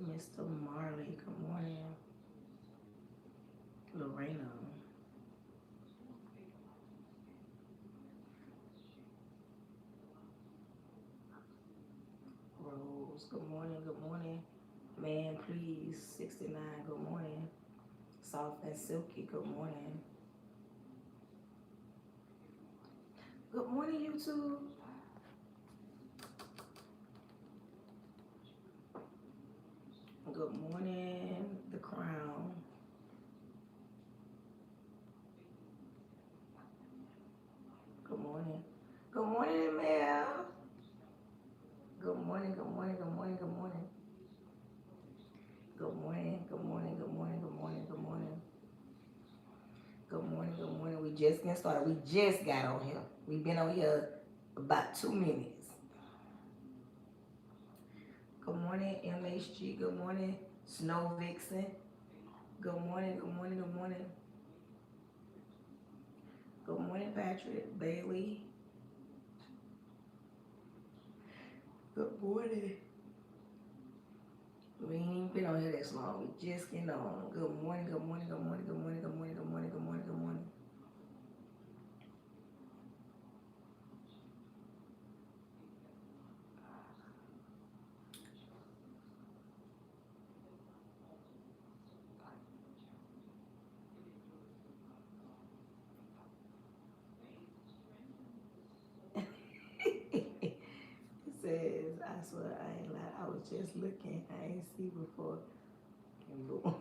Mr. Marley, good morning. Lorena, Rose, good morning, good morning. Man, please, 69, good morning. Soft and Silky, good morning. Good morning, YouTube. Good morning, The Crown. Good morning. Good morning, Mel. Good morning, good morning, good morning, good morning. Good morning, good morning, good morning, good morning, good morning. Good morning, good morning. We just getting started. We just got on here. We've been on here about 2 minutes. Good morning, MHG. Good morning, Snow Vixen. Good morning, good morning, good morning. Good morning, Patrick Bailey. Good morning. We ain't even been on here this long. We just getting on. Good morning, good morning, good morning, good morning, good morning, good morning, good morning, good morning. It says, I swear I ain't lied. I was just looking. I ain't see before. And boom.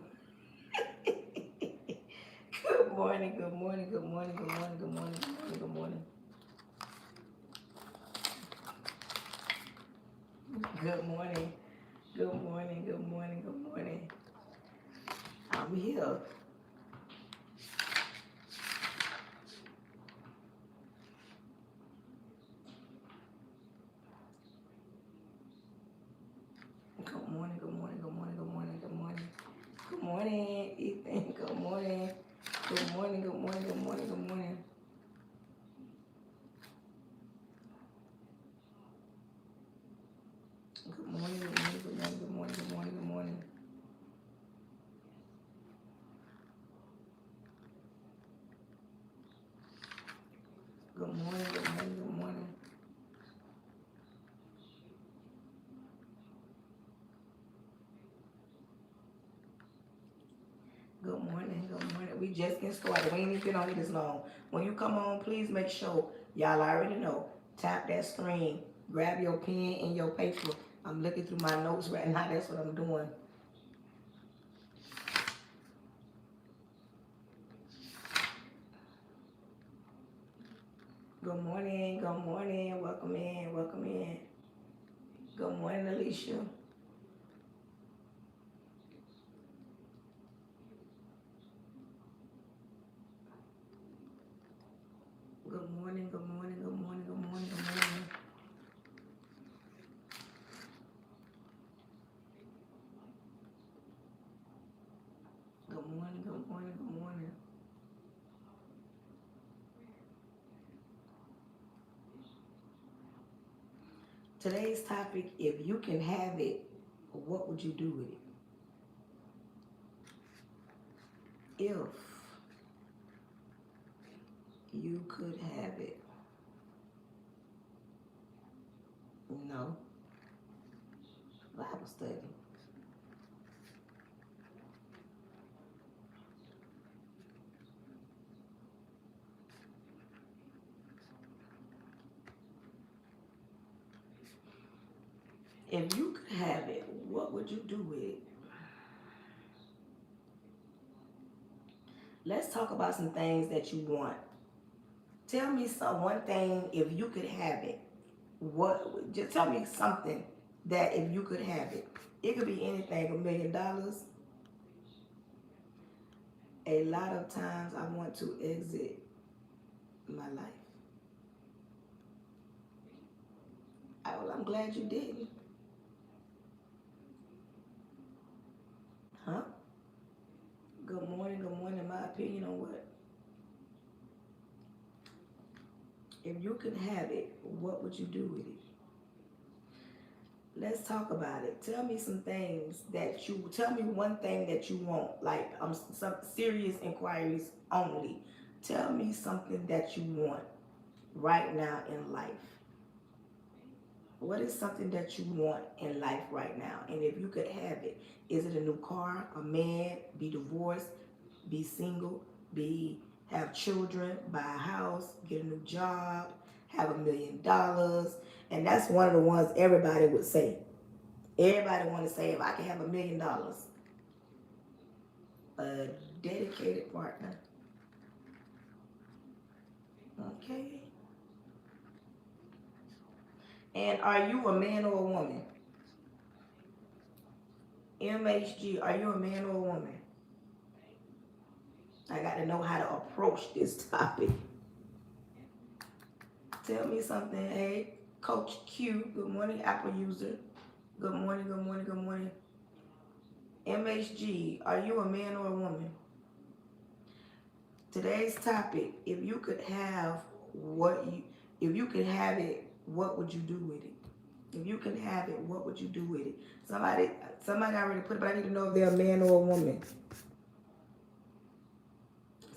Good morning, good morning, good morning, good morning, good morning, good morning, good morning. Good morning, good morning, good morning, good morning. I'm here. Good morning, good morning, good morning, good morning, good morning. Good morning, Ethan. Good morning. Good morning, good morning, good morning, good morning. Good morning, good morning, good morning, good morning, good morning, good morning. Good morning, good morning, good morning. Good morning, good morning. We just getting started. We ain't even been on it this long. When you come on, please make sure y'all already know. Tap that screen, grab your pen and your paper. I'm looking through my notes right now. That's what I'm doing. Good morning, good morning. Welcome in, welcome in. Good morning, Alicia. Good morning, good morning, good morning, good morning, good morning. Good morning, good morning, good morning. Today's topic, if you can have it, what would you do with it? If you could have it. No, Bible study. If you could have it, what would you do with it? Let's talk about some things that you want. Tell me one thing if you could have it. What? Just tell me something that if you could have it. It could be anything. $1 million. A lot of times I want to exit my life. Well, I'm glad you didn't. Huh? Good morning, good morning. My opinion on what? If you could have it, what would you do with it? Let's talk about it. Tell me some things that you, tell me one thing that you want. Like, some serious inquiries only. Tell me something that you want right now in life. What is something that you want in life right now? And if you could have it, is it a new car, a man, be divorced, be single, be have children, buy a house, get a new job, have $1 million? And that's one of the ones everybody would say. Everybody want to say, if I can have $1 million, a dedicated partner. Okay. And are you a man or a woman? MHG, are you a man or a woman? I got to know how to approach this topic. Tell me something. Hey, Coach Q, good morning, Apple user. Good morning, good morning, good morning. MHG, are you a man or a woman? Today's topic, if you could have if you could have it, what would you do with it? If you could have it, what would you do with it? Somebody already put it, but I need to know if they're a man or a woman.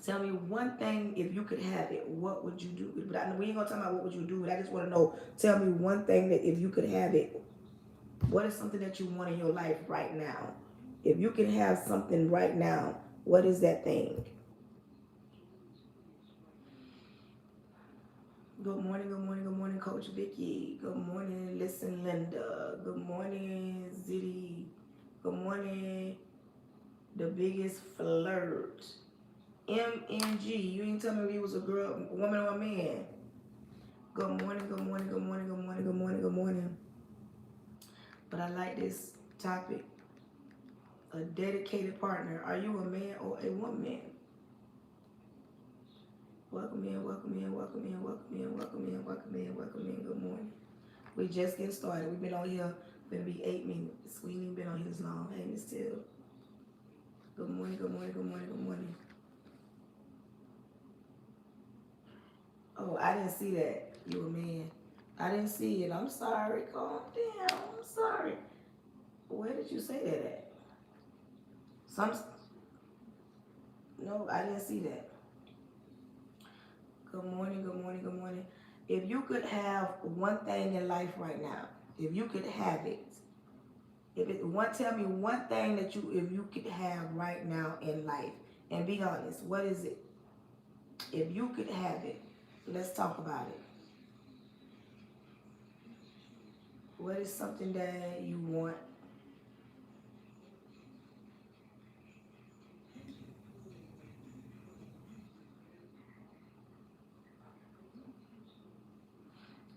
Tell me one thing, if you could have it, what would you do with it? But I know we ain't gonna talk about what would you do with it. I just want to know, tell me one thing that if you could have it, what is something that you want in your life right now? If you can have something right now, what is that thing? Good morning, good morning, good morning, Coach Vicky. Good morning, Listen Linda. Good morning, Zitty. Good morning, The Biggest Flirt. MNG, you didn't tell me if he was a girl, a woman, or a man. Good morning, good morning, good morning, good morning, good morning, good morning. But I like this topic. A dedicated partner. Are you a man or a woman? Welcome in, welcome in, welcome in, welcome in, welcome in, welcome in, welcome in. Good morning. We just getting started. We've been on here, gonna be 8 minutes. We ain't even been on here this long. Hey, Miss Till. Good morning, good morning, good morning, good morning. Oh, I didn't see that. You a man. I didn't see it. I'm sorry. Calm down. I'm sorry. Where did you say that at? No, I didn't see that. Good morning, good morning, good morning. If you could have one thing in life right now, if you could have it, tell me one thing that if you could have right now in life, and be honest, what is it? If you could have it, let's talk about it. What is something that you want?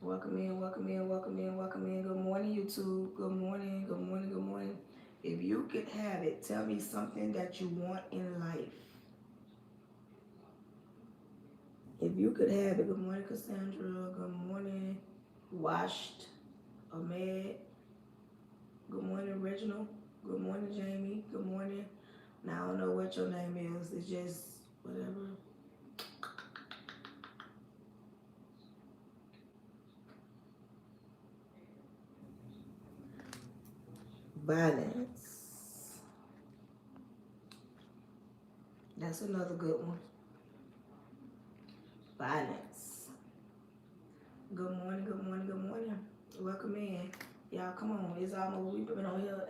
Welcome in, welcome in, welcome in, welcome in. Good morning, YouTube. Good morning, good morning, good morning. If you could have it, tell me something that you want in life. If you could have it. Good morning, Cassandra. Good morning, Washed Ahmed. Good morning, Reginald. Good morning, Jamie. Good morning. Now I don't know what your name is. It's just whatever. Violence. That's another good one. Violence. Good morning, good morning, good morning. Welcome in. Y'all, come on. We've been on here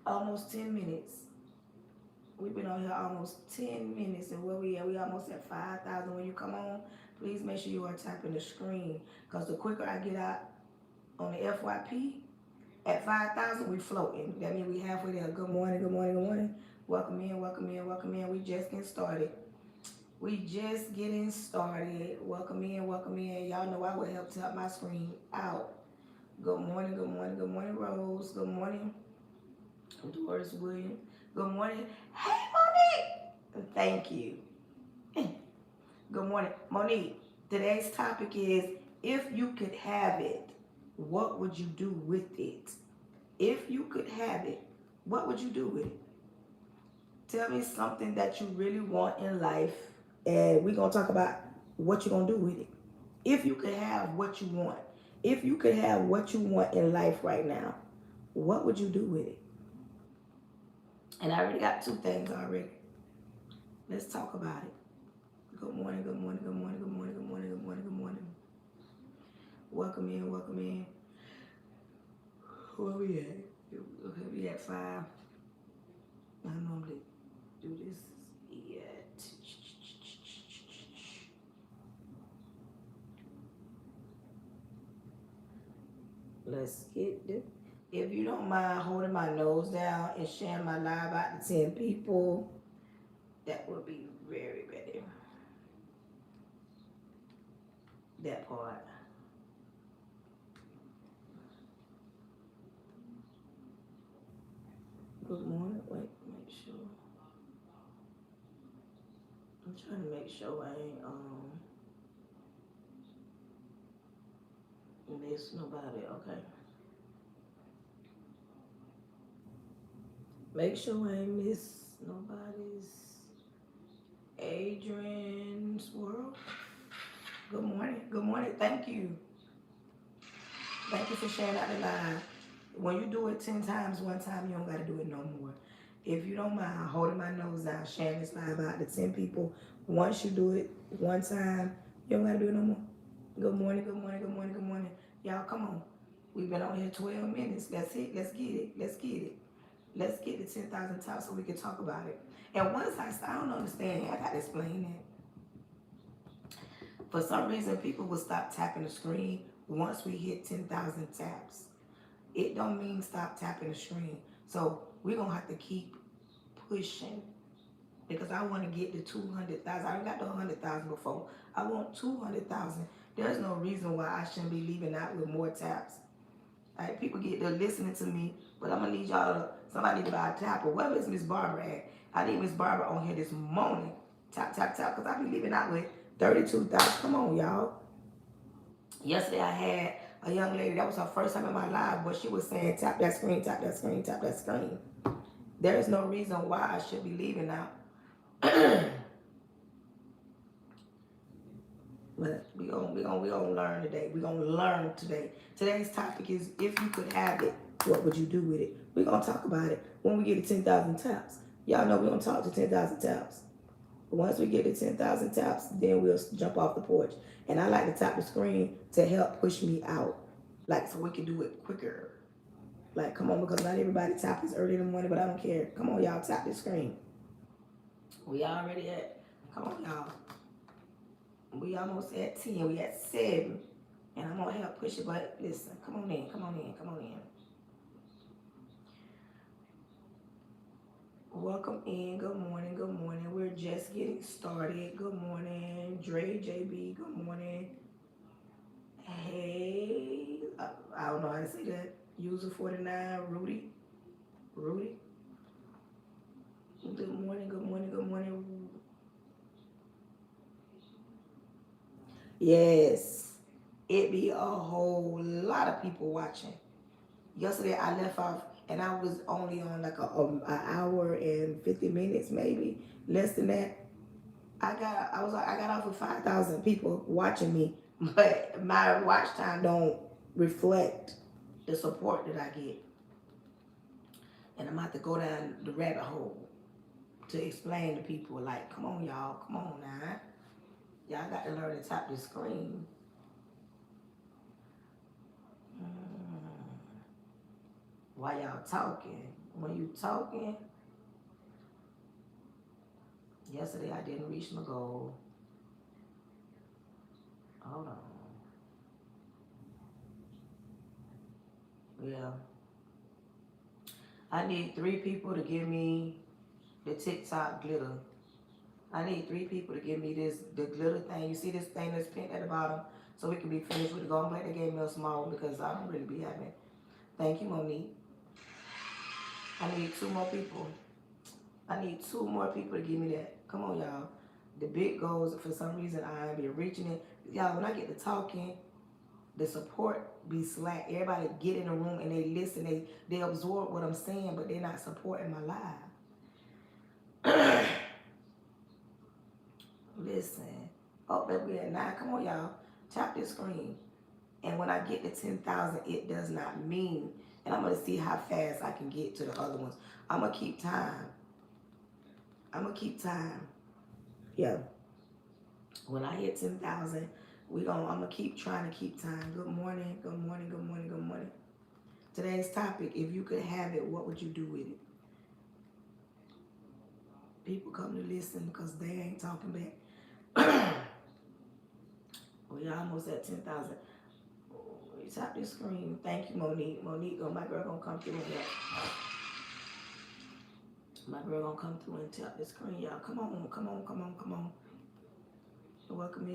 almost 10 minutes. We've been on here almost 10 minutes, and where we at? We almost at 5,000. When you come on, please make sure you are tapping the screen, because the quicker I get out on the FYP, at 5,000, we floating. That means we halfway there. Good morning, good morning, good morning. Welcome in, welcome in, welcome in. We just getting started. Welcome in, welcome in. Y'all know I would help to help my screen out. Good morning, good morning, good morning, Rose. Good morning, Doris Williams. Good morning. Hey, Monique. Thank you. Good morning, Monique. Today's topic is, if you could have it, what would you do with it? If you could have it, what would you do with it? Tell me something that you really want in life, and we're going to talk about what you're going to do with it. If you could have what you want, if you could have what you want in life right now, What would you do with it? And I already got 2 things already. Let's talk about it. Good morning, good morning, good morning, good morning, good morning, good morning, good morning. Welcome in, welcome in. Where we at? Okay, we at 5. I normally do this yet. Let's get this. If you don't mind holding my nose down and sharing my live out to 10 people, that would be very better. That part. Good morning. Wait, make sure. I'm trying to make sure I ain't miss nobody. Okay. Make sure I ain't miss nobody's. Adrian's world. Good morning. Good morning. Thank you. Thank you for sharing out the live. When you do it 10 times one time, you don't got to do it no more. If you don't mind holding my nose down, sharing this live out to 10 people, once you do it one time, you don't got to do it no more. Good morning, good morning, good morning, good morning. Y'all, come on. We've been on here 12 minutes. That's it. Let's get it. Let's get it. Let's get the 10,000 taps so we can talk about it. And once I don't understand, I got to explain that. For some reason, people will stop tapping the screen once we hit 10,000 taps. It don't mean stop tapping the screen. So we're going to have to keep pushing because I want to get to 200,000. I got to 100,000 before. I want 200,000. There's no reason why I shouldn't be leaving out with more taps. All right, people they're listening to me, but I'm going to need y'all to, somebody need to buy a tap. Or wherever is Miss Barbara at? I need Miss Barbara on here this morning. Tap, tap, tap, because I be leaving out with 32,000. Come on, y'all. Yesterday I had a young lady, that was her first time in my live, but she was saying, tap that screen, tap that screen, tap that screen. There is no reason why I should be leaving out. But we gonna learn today. We gonna learn today. Today's topic is if you could have it, what would you do with it? We're gonna talk about it when we get to 10,000 taps. Y'all know we're gonna talk to 10,000 taps. Once we get to 10,000 taps, then we'll jump off the porch. And I like to tap the screen to help push me out, like so we can do it quicker. Like, come on, because not everybody tap is early in the morning, but I don't care. Come on, y'all, tap the screen. We already at, come on, y'all. We almost at 10. We at 7. And I'm going to help push it, but listen, come on in, come on in, come on in. Welcome in. Good morning, good morning. We're just getting started. Good morning, Dre, JB, good morning. Hey, I don't know how to say that. User 49, Rudy. Good morning, good morning, good morning. Yes, it be a whole lot of people watching. Yesterday I left off and I was only on like an hour and 50 minutes, maybe less than that. I got off with 5,000 people watching me, but my watch time don't reflect the support that I get. And I'm about to go down the rabbit hole to explain to people, like, come on, y'all, come on now. Y'all got to learn to tap the screen. While y'all talking, when you talking, yesterday I didn't reach my goal. Hold on. Yeah. I need 3 people to give me the TikTok glitter. I need 3 people to give me the glitter thing. You see this thing that's pinned at the bottom? So we can be finished with it. Go and play the game real small because I don't really be having. Thank you, Monique. I need 2 more people. I need 2 more people to give me that. Come on, y'all. The big goals, for some reason, I ain't be reaching it. Y'all, when I get to talking, the support be slack. Everybody get in the room and they listen. They absorb what I'm saying, but they're not supporting my live. Listen. Oh, baby, we at 9. Come on, y'all. Tap this screen. And when I get to 10,000, it does not mean And I'm going to see how fast I can get to the other ones. I'm going to keep time. Yeah. When I hit 10,000, I'm going to keep trying to keep time. Good morning. Today's topic, if you could have it, what would you do with it? People come to listen because they ain't talking back. We almost at 10,000. We tap this screen. Thank you, Monique. My girl gonna come through and help. My girl gonna come through and tap the screen, y'all. Come on. Welcome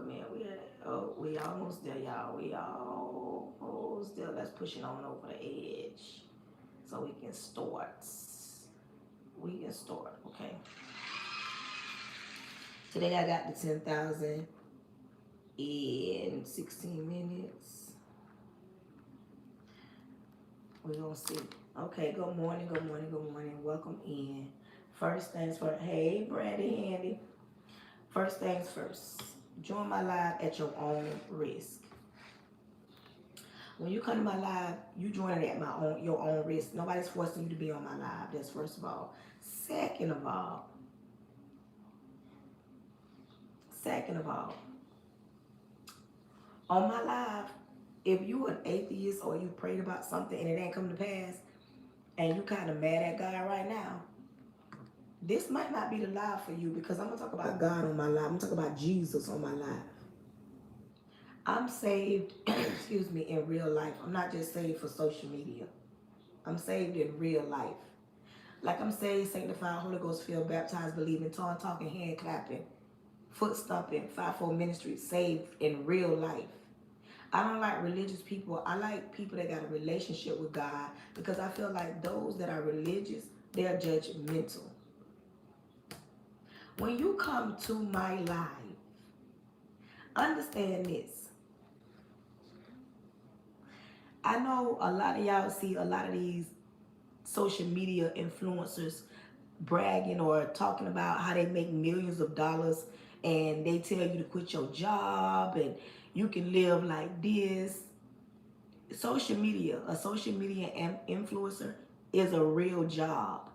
in. We almost there, y'all. We almost there. Let's push it on over the edge so we can start. Okay. Today I got the 10,000 in 16 minutes. We're gonna see. Okay, good morning. Welcome in. First things first. Hey, Brandy Handy. First things first. Join my live at your own risk. When you come to my live, you join it at your own risk. Nobody's forcing you to be on my live. That's first of all. Second of all, on my live, if you an atheist or you prayed about something and it ain't come to pass, and you kind of mad at God right now, this might not be the live for you, because I'm going to talk about God on my live. I'm going to talk about Jesus on my live. I'm saved, in real life. I'm not just saved for social media. I'm saved in real life. Like I'm saved, sanctified, Holy Ghost filled, baptized, believing, tongue talking, hand clapping, foot stomping, 5-4 ministry, saved in real life. I don't like religious people. I like people that got a relationship with God, because I feel like those that are religious, they're judgmental. When you come to my live, understand this. I know a lot of y'all see a lot of these social media influencers bragging or talking about how they make millions of dollars, and they tell you to quit your job and you can live like this. A social media influencer is a real job.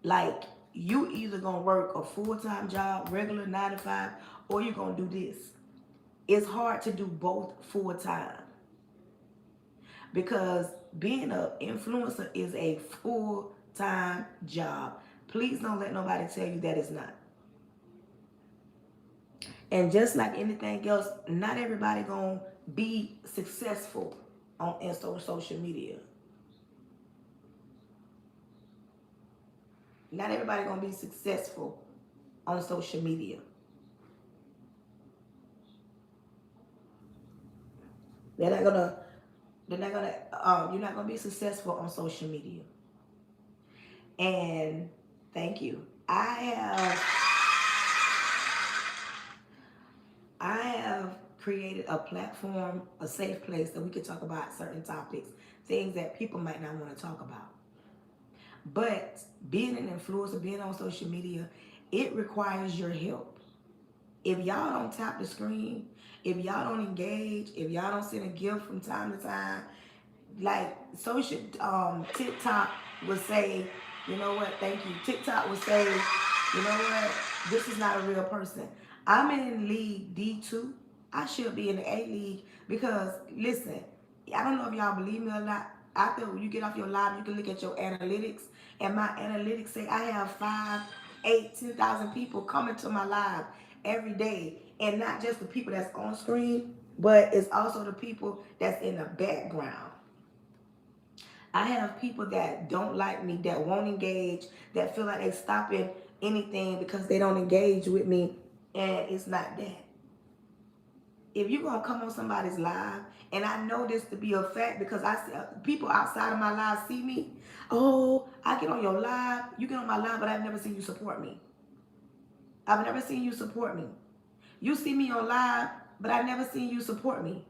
Like, you either gonna work a full-time job, regular 9 to 5, or you're gonna do this. It's hard to do both full-time, because being an influencer is a full-time job. Please don't let nobody tell you that it's not. And just like anything else, not everybody gonna be successful on social media. Not everybody gonna be successful on social media. You're not gonna be successful on social media. And thank you. I have created a platform, a safe place that we can talk about certain topics, things that people might not want to talk about. But being an influencer, being on social media, it requires your help. If y'all don't tap the screen, if y'all don't engage, if y'all don't send a gift from time to time, like TikTok would say, you know what, thank you. TikTok would say, you know what, this is not a real person. I'm in league D2. I should be in the A league, because, listen, I don't know if y'all believe me or not. After you get off your live, you can look at your analytics, and my analytics say I have 5, 8, 10,000 people coming to my live every day. And not just the people that's on screen, but it's also the people that's in the background. I have people that don't like me, that won't engage, that feel like they stopping anything because they don't engage with me, and it's not that. If you're going to come on somebody's live, and I know this to be a fact because I see people outside of my live see me. Oh, I get on your live, you get on my live, but I've never seen you support me. I've never seen you support me. You see me on live, but I've never seen you support me.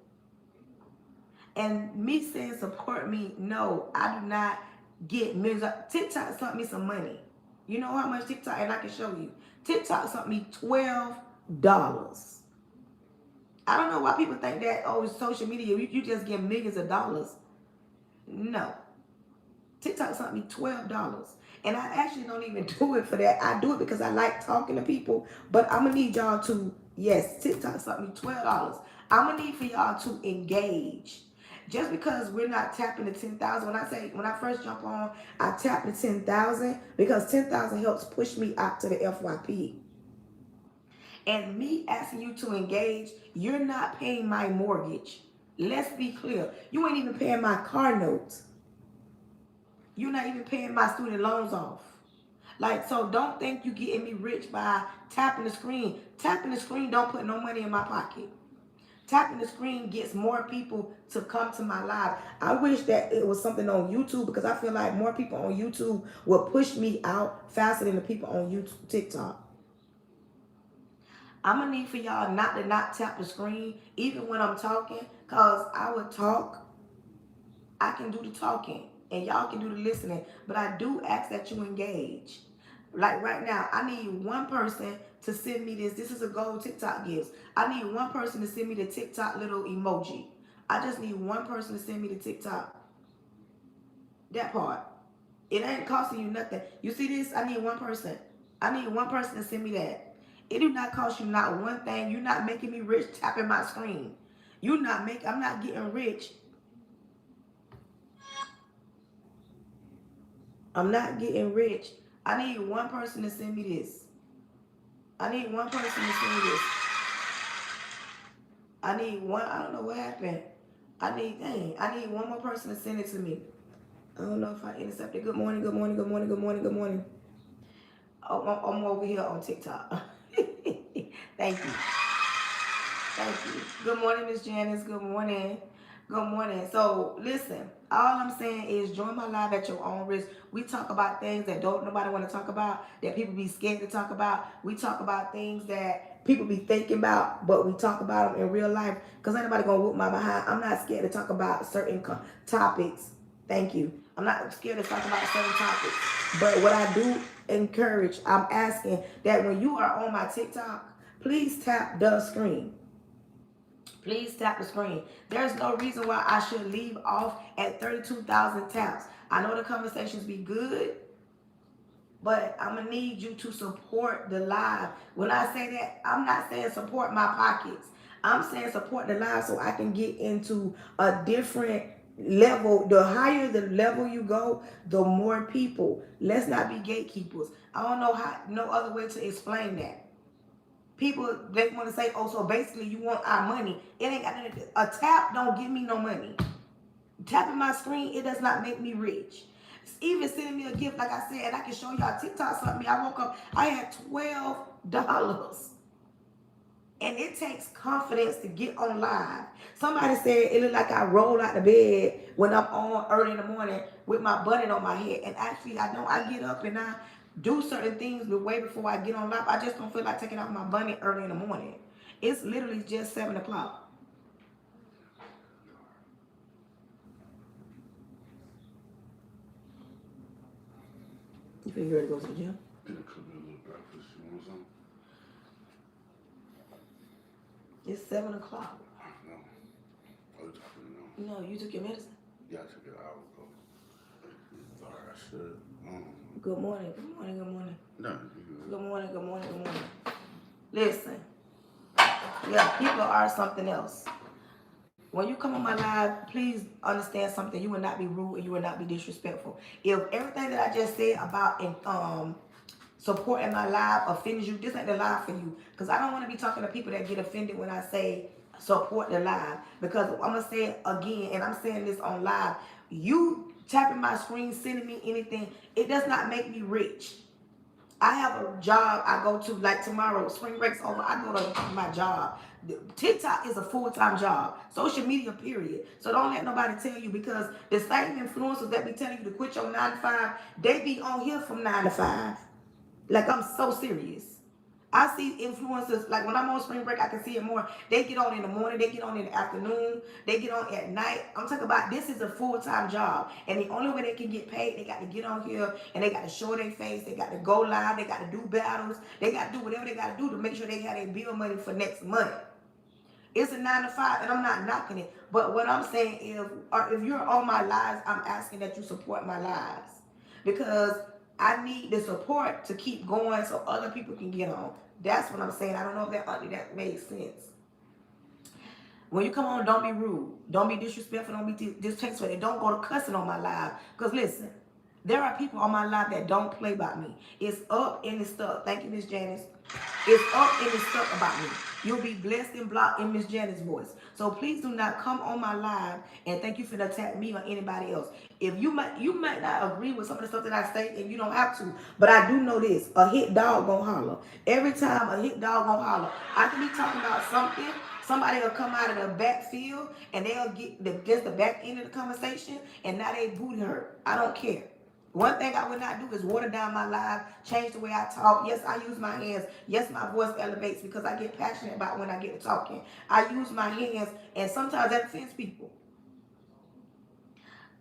And me saying support me, no, I do not get millions. TikTok sent me some money. You know how much TikTok, and I can show you. TikTok sent me $12. I don't know why people think that, oh, it's social media, you just get millions of dollars. No. TikTok sent me $12. And I actually don't even do it for that. I do it because I like talking to people. But I'm going to need y'all to, yes, TikTok sent me $12. I'm going to need for y'all to engage. Just because we're not tapping the 10,000, when I first jump on, I tap the 10,000 because 10,000 helps push me out to the FYP. And me asking you to engage, you're not paying my mortgage. Let's be clear. You ain't even paying my car notes. You're not even paying my student loans off. Like, so don't think you getting me rich by tapping the screen. Tapping the screen don't put no money in my pocket. Tapping the screen gets more people to come to my live. I wish that it was something on YouTube because I feel like more people on YouTube will push me out faster than the people on YouTube, TikTok. I'm going to need for y'all not to not tap the screen even when I'm talking, because I would talk. I can do the talking and y'all can do the listening, but I do ask that you engage. Like right now, I need one person to send me this. This is a gold TikTok gifts. I need one person to send me the TikTok little emoji. I just need one person to send me the TikTok. That part. It ain't costing you nothing. You see this? I need one person. I need one person to send me that. It do not cost you not one thing. You're not making me rich tapping my screen. I'm not getting rich. I'm not getting rich. I need one person to send me this. I need one person to send me this. I need one. I don't know what happened. I need one more person to send it to me. I don't know if I intercepted. Good morning, good morning, good morning, good morning, good morning. Oh, I'm over here on TikTok. Thank you. Thank you. Good morning, Miss Janice. Good morning. Good morning. So listen, all I'm saying is join my live at your own risk. We talk about things that don't nobody want to talk about, that people be scared to talk about. We talk about things that people be thinking about, but we talk about them in real life because ain't nobody gonna whoop my behind. I'm not scared to talk about certain topics. Thank you. I'm not scared to talk about certain topics. But what I do encourage, I'm asking that when you are on my TikTok, please tap the screen. Please tap the screen. There's no reason why I should leave off at 32,000 taps. I know the conversations be good, but I'm going to need you to support the live. When I say that, I'm not saying support my pockets. I'm saying support the live so I can get into a different level. The higher the level you go, the more people. Let's not be gatekeepers. I don't know no other way to explain that. People, they want to say, oh, so basically you want our money. It ain't got nothing. A tap don't give me no money. Tapping my screen, it does not make me rich. Even sending me a gift, like I said, and I can show y'all TikTok something. I woke up, I had $12. And it takes confidence to get on live. Somebody said it looked like I roll out the bed when I'm on early in the morning with my button on my head. And actually, I know I get up and I do certain things the way before I get on live. I just don't feel like taking off my bunny early in the morning. It's literally just 7 o'clock. You feel you ready to go to the gym? Get a couple of little breakfast. You want something? It's 7 o'clock. No. Oh, you talking no? No, you took your medicine? Yeah, I took it an hour ago. Thought I should. Good morning. Good morning. Good morning. No, you good. Good morning. Good morning. Good morning. Listen. Yeah, people are something else. When you come on my live, please understand something. You will not be rude and you will not be disrespectful. If everything that I just said about supporting my live offends you, this ain't the live for you. Because I don't want to be talking to people that get offended when I say support the live. Because I'm going to say it again, and I'm saying this on live. You tapping my screen, sending me anything, it does not make me rich. I have a job I go to, like tomorrow, spring break's over, I go to my job. TikTok is a full-time job. Social media, period. So don't let nobody tell you, because the same influencers that be telling you to quit your 9 to 5, they be on here from 9 to 5. Like, I'm so serious. I see influencers, like when I'm on spring break, I can see it more. They get on in the morning, they get on in the afternoon, they get on at night. I'm talking about this is a full-time job. And the only way they can get paid, they got to get on here and they got to show their face, they got to go live, they got to do battles, they got to do whatever they got to do to make sure they have their bill money for next month. It's a 9 to 5, and I'm not knocking it. But what I'm saying is, if you're on my lives, I'm asking that you support my lives, because I need the support to keep going so other people can get on. That's what I'm saying. I don't know if that made sense. When you come on, don't be rude. Don't be disrespectful. Don't be distasteful. And don't go to cussing on my live. Because listen, there are people on my live that don't play about me. It's up and it's stuck. Thank you, Miss Janice. It's up and it's stuck about me. You'll be blessed and blocked in Miss Janice's voice. So please do not come on my live and think you finna attack me or anybody else. If you might not agree with some of the stuff that I say, and you don't have to, but I do know this: a hit dog gonna holler. Every time a hit dog gonna holler, I can be talking about something. Somebody will come out of the backfield and they'll get just the back end of the conversation, and now they booty hurt. I don't care. One thing I would not do is water down my life, change the way I talk. Yes, I use my hands. Yes, my voice elevates because I get passionate about when I get to talking. I use my hands, and sometimes that offends people.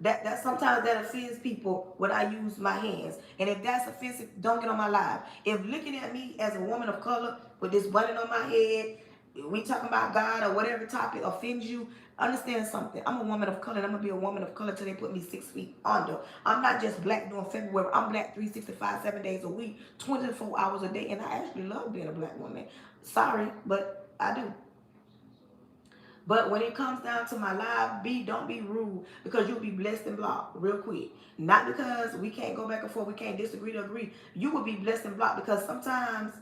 That sometimes that offends people when I use my hands. And if that's offensive, don't get on my live. If looking at me as a woman of color with this button on my head, we talking about God or whatever topic offends you, understand something. I'm a woman of color, and I'm gonna be a woman of color till they put me 6 feet under. I'm not just black during February. I'm black 365, 7 days a week, 24 hours a day, and I actually love being a black woman. Sorry, but I do. But when it comes down to my live, don't be rude, because you'll be blessed and blocked real quick. Not because we can't go back and forth, we can't disagree to agree. You will be blessed and blocked because sometimes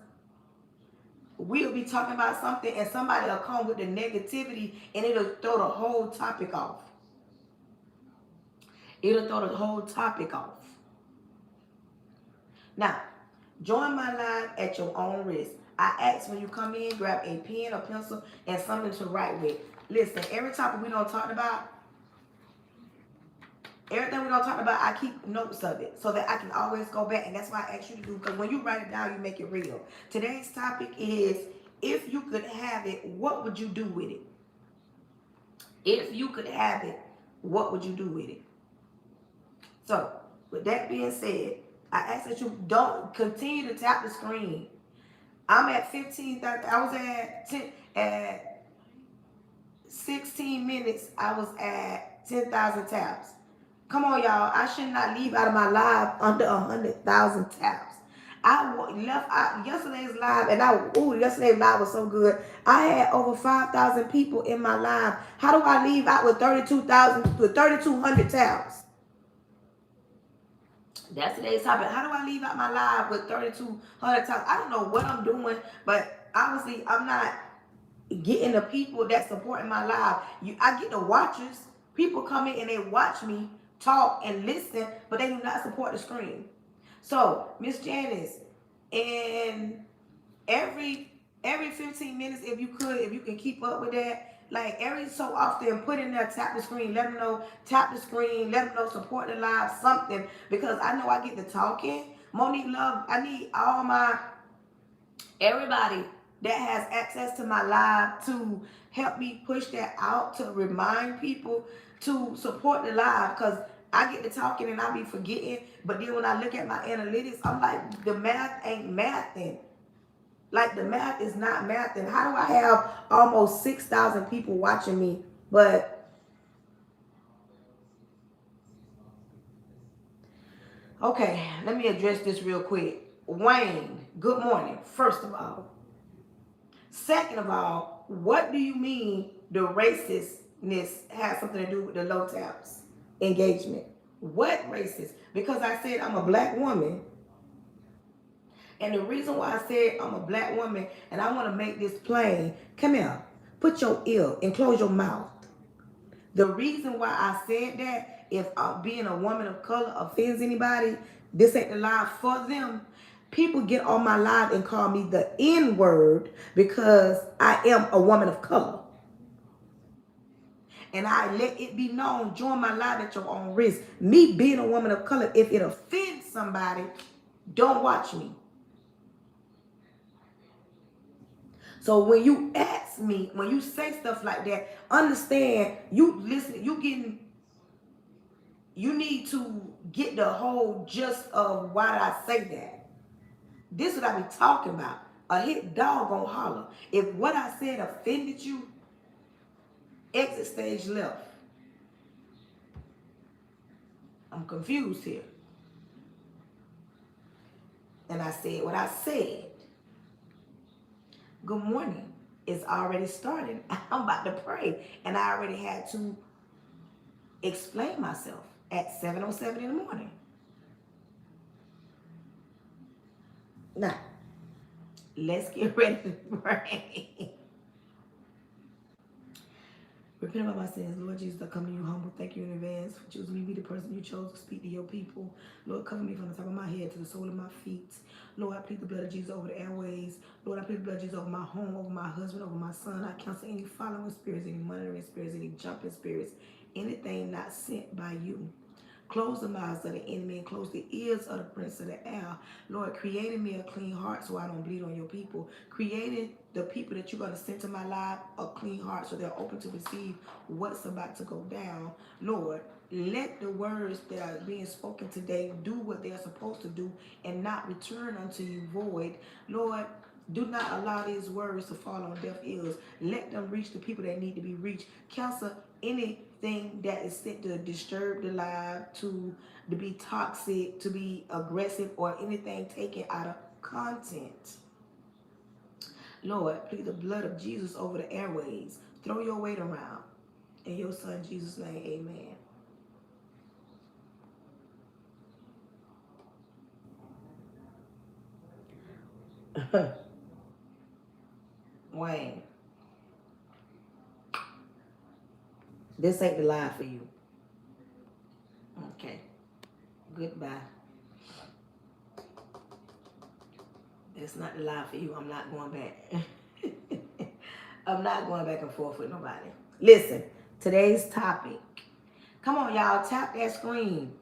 we'll be talking about something and somebody will come with the negativity and it'll throw the whole topic off. It'll throw the whole topic off. Now, join my live at your own risk. I ask when you come in, grab a pen or pencil and something to write with. Listen, every topic we don't talk about, everything we don't talk about, I keep notes of it so that I can always go back. And that's why I ask you to do, because when you write it down, you make it real. Today's topic is, if you could have it, what would you do with it? If you could have it, what would you do with it? So, with that being said, I ask that you don't continue to tap the screen. I'm at 15, I was at 16 minutes, I was at 10,000 taps. Come on, y'all. I should not leave out of my live under 100,000 taps. Yesterday's live, and yesterday's live was so good. I had over 5,000 people in my live. How do I leave out with 3,200 taps? That's today's topic. How do I leave out my live with 3,200 taps? I don't know what I'm doing, but obviously I'm not getting the people that supporting my live. I get the watchers. People come in and they watch me talk and listen, but they do not support the screen. So, Miss Janice, in every 15 minutes, if you can keep up with that, like every so often, put in there, tap the screen, let them know, tap the screen, let them know, support the live, something, because I know I get to talking. Monique Love, I need everybody that has access to my live to help me push that out, to remind people to support the live, because I get to talking and I be forgetting, but then when I look at my analytics, I'm like, the math ain't mathing. Like, the math is not mathing. How do I have almost 6,000 people watching me, but okay, let me address this real quick. Wayne, good morning, first of all. Second of all, what do you mean the racistness has something to do with the low taps engagement? What racist? Because I said I'm a black woman. And the reason why I said I'm a black woman, and I want to make this plain, come here, put your ear and close your mouth. The reason why I said that, if being a woman of color offends anybody, this ain't the live for them. People get on my live and call me the N-word because I am a woman of color. And I let it be known, join my live at your own risk. Me being a woman of color, if it offends somebody, don't watch me. So when you ask me, when you say stuff like that, understand, you listen, you need to get the whole gist of why did I say that. This is what I be talking about. A hit dog gonna holler. If what I said offended you, Exit stage left. I'm confused here. And I said what I said. Good morning. It's already started. I'm about to pray. And I already had to explain myself at 7:07 in the morning. Now, let's get ready to pray. Repent about my sins. Lord Jesus, I come to you humble. Thank you in advance for choosing me to be the person you chose to speak to your people. Lord, cover me from the top of my head to the sole of my feet. Lord, I plead the blood of Jesus over the airways. Lord, I plead the blood of Jesus over my home, over my husband, over my son. I cancel any following spirits, any monitoring spirits, any jumping spirits, anything not sent by you. Close the mouths of the enemy and close the ears of the prince of the air. Lord, creating me a clean heart so I don't bleed on your people. Creating the people that you're going to send to my life a clean heart so they're open to receive what's about to go down. Lord, let the words that are being spoken today do what they're supposed to do and not return unto you void. Lord, do not allow these words to fall on deaf ears. Let them reach the people that need to be reached. Cancel anything that is sent to disturb the life, to be toxic, to be aggressive, or anything taken out of content. Lord, plead the blood of Jesus over the airways. Throw your weight around. In your son Jesus' name, amen. Wayne, this ain't the lie for you. Okay. Goodbye. It's not the lie for you. I'm not going back. I'm not going back and forth with nobody. Listen, today's topic. Come on, y'all. Tap that screen.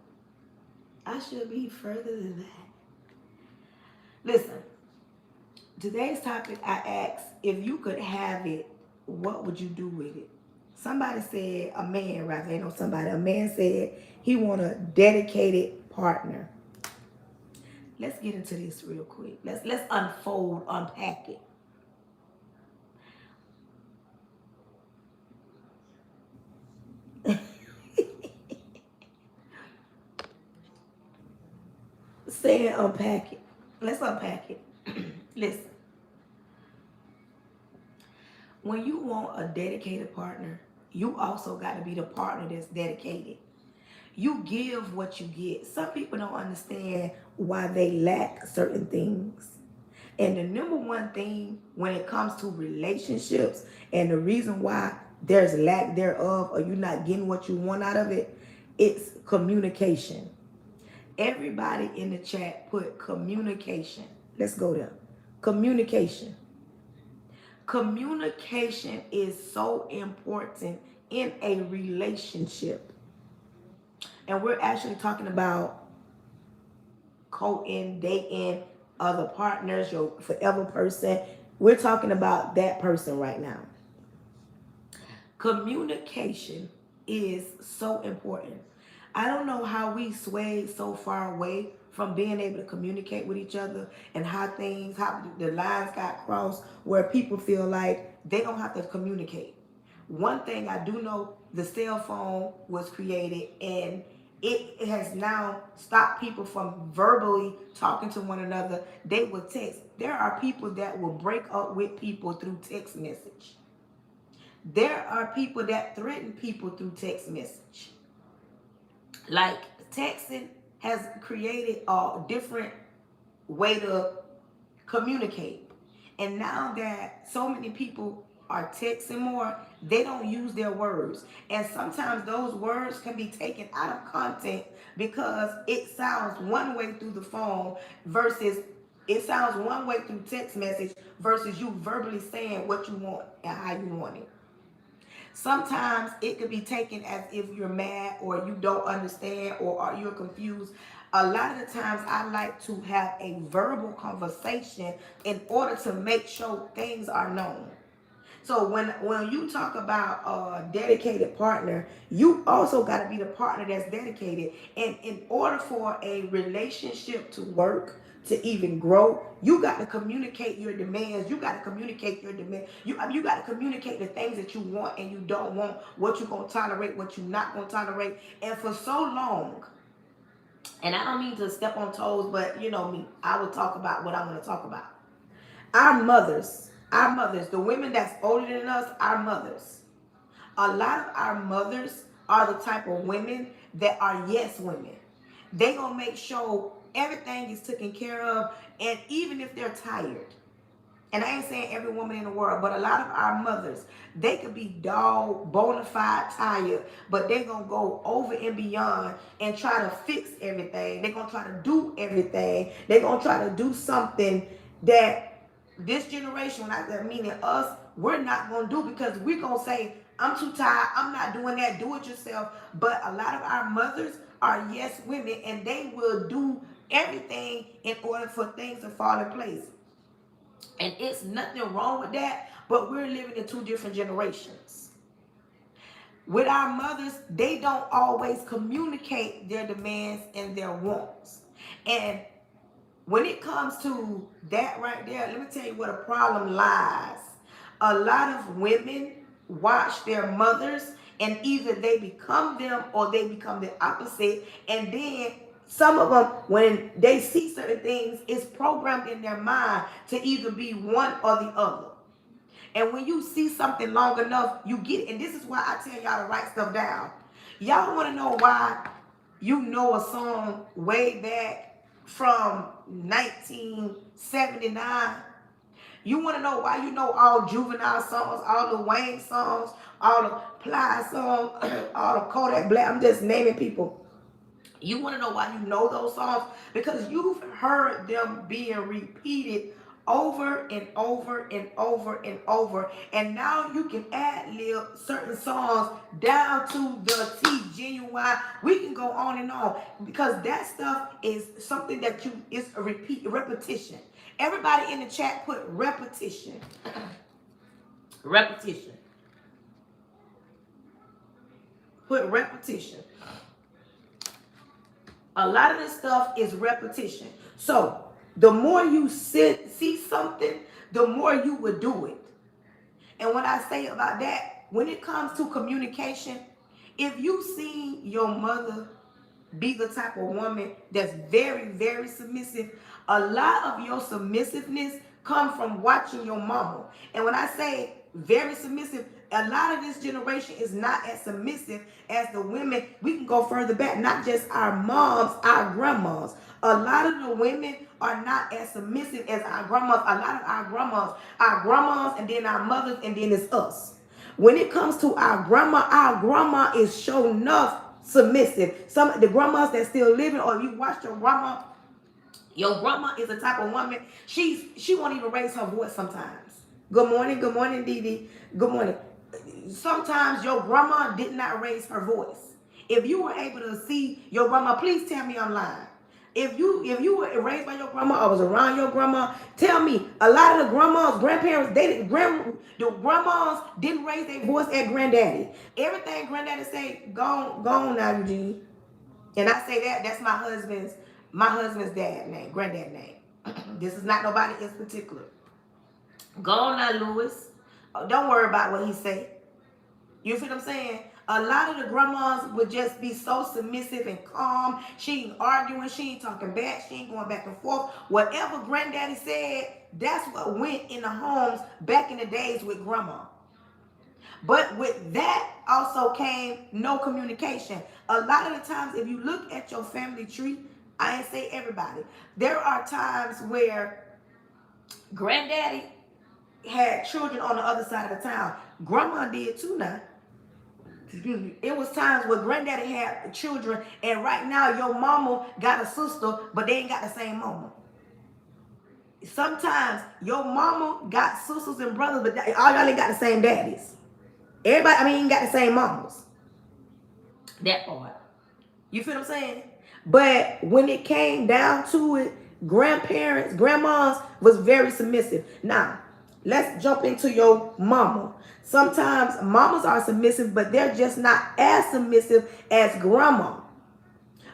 I should be further than that. Listen, today's topic, I asked, if you could have it, what would you do with it? Somebody said, a man, rather, ain't no somebody, a man said he want a dedicated partner. Let's get into this real quick. Let's unfold, unpack it. Say it, unpack it. Let's unpack it. Listen. When you want a dedicated partner, you also got to be the partner that's dedicated. You give what you get. Some people don't understand why they lack certain things. And the number one thing when it comes to relationships and the reason why there's lack thereof or you're not getting what you want out of it, it's communication. Everybody in the chat put communication. Let's go there. Communication. Communication is so important in a relationship. And we're actually talking about courting, dating, other partners, your forever person. We're talking about that person right now. Communication is so important. I don't know how we swayed so far away from being able to communicate with each other and how the lines got crossed where people feel like they don't have to communicate. One thing I do know, the cell phone was created and it has now stopped people from verbally talking to one another. They will text. There are people that will break up with people through text message. There are people that threaten people through text message. Like texting has created a different way to communicate. And now that so many people are texting more, they don't use their words. And sometimes those words can be taken out of content because it sounds one way through the phone versus it sounds one way through text message versus you verbally saying what you want and how you want it. Sometimes it could be taken as if you're mad or you don't understand or you're confused. A lot of the times I like to have a verbal conversation in order to make sure things are known. So when you talk about a dedicated partner, you also got to be the partner that's dedicated. And in order for a relationship to work, to even grow, you got to communicate your demands. You got to communicate your demand. You got to communicate the things that you want and you don't want, what you're gonna tolerate, what you're not gonna tolerate. And for so long, and I don't mean to step on toes, but you know me, I will talk about what I want to talk about. Our mothers, the women that's older than us, our mothers. A lot of our mothers are the type of women that are yes women. They gonna make sure everything is taken care of, and even if they're tired. And I ain't saying every woman in the world, but a lot of our mothers, they could be dog, bona fide tired, but they gonna go over and beyond and try to fix everything. They gonna try to do everything. They gonna try to do something that this generation, meaning us, we're not gonna do, because we're gonna say, I'm too tired, I'm not doing that, do it yourself. But a lot of our mothers are yes women, and they will do everything in order for things to fall in place. And it's nothing wrong with that, but we're living in two different generations. With our mothers, they don't always communicate their demands and their wants. And when it comes to that right there, let me tell you where the problem lies. A lot of women watch their mothers, and either they become them or they become the opposite. And then some of them, when they see certain things, it's programmed in their mind to either be one or the other. And when you see something long enough, you get it. And this is why I tell y'all to write stuff down. Y'all want to know why you know a song way back from 1979? You want to know why you know all Juvenile songs, all the Wayne songs, all the Ply songs, all the Kodak Black? I'm just naming people. You want to know why you know those songs? Because you've heard them being repeated over and over and over and over. And now you can ad-lib certain songs down to the T, genuine. We can go on and on, because that stuff is something that it's a repetition. Everybody in the chat put repetition. Repetition. Put repetition. A lot of this stuff is repetition. So the more you see something, the more you would do it. And when I say about that, when it comes to communication, if you see your mother be the type of woman that's very, very submissive, a lot of your submissiveness come from watching your mama. And when I say very submissive, a lot of this generation is not as submissive as the women. We can go further back, not just our moms, our grandmas. A lot of the women are not as submissive as our grandmas. A lot of our grandmas, and then our mothers, and then it's us. When it comes to our grandma is sure enough submissive. Some of the grandmas that still living, or you watch your grandma is the type of woman, she won't even raise her voice sometimes. Good morning, Dee Dee. Good morning. Sometimes your grandma did not raise her voice. If you were able to see your grandma, please tell me I'm lying. If you were raised by your grandma or was around your grandma, tell me. A lot of the grandparents, the grandmas didn't raise their voice at granddaddy. Everything granddaddy say, go on now, Eugene. And I say that's my husband's dad name, granddad name. This is not nobody in particular. Go on now, Louis. Don't worry about what he say. You feel what I'm saying? A lot of the grandmas would just be so submissive and calm. She ain't arguing. She ain't talking back. She ain't going back and forth. Whatever granddaddy said, that's what went in the homes back in the days with grandma. But with that also came no communication. A lot of the times, if you look at your family tree, I ain't say everybody, there are times where granddaddy had children on the other side of the town. Grandma did too now. Excuse me. It was times where granddaddy had children, and right now your mama got a sister, but they ain't got the same mama. Sometimes your mama got sisters and brothers, but all y'all ain't got the same daddies. Everybody, ain't got the same mamas. That part. You feel what I'm saying? But when it came down to it, grandmas was very submissive. Now, Let's jump into your mama. Sometimes mamas are submissive, but they're just not as submissive as grandma.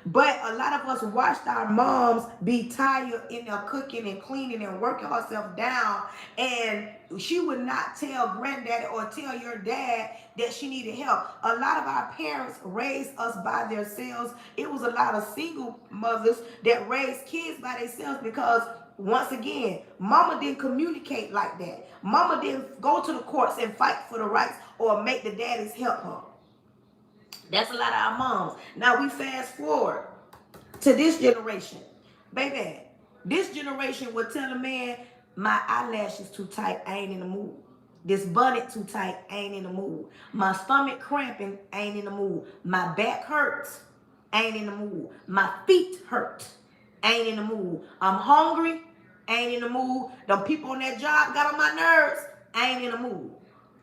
But a lot of us watched our moms be tired in there cooking and cleaning and working herself down, and she would not tell granddaddy or tell your dad that she needed help. A lot of our parents raised us by themselves. It was a lot of single mothers that raised kids by themselves because, once again, mama didn't communicate like that. Mama didn't go to the courts and fight for the rights or make the daddies help her. That's a lot of our moms. Now we fast forward to this generation. Baby, this generation will tell a man, my eyelashes too tight, I ain't in the mood. This bonnet too tight, I ain't in the mood. My stomach cramping, I ain't in the mood. My back hurts, I ain't in the mood. My feet hurt, I ain't in the mood. I'm hungry, I ain't in the mood. Them people on that job got on my nerves, I ain't in the mood.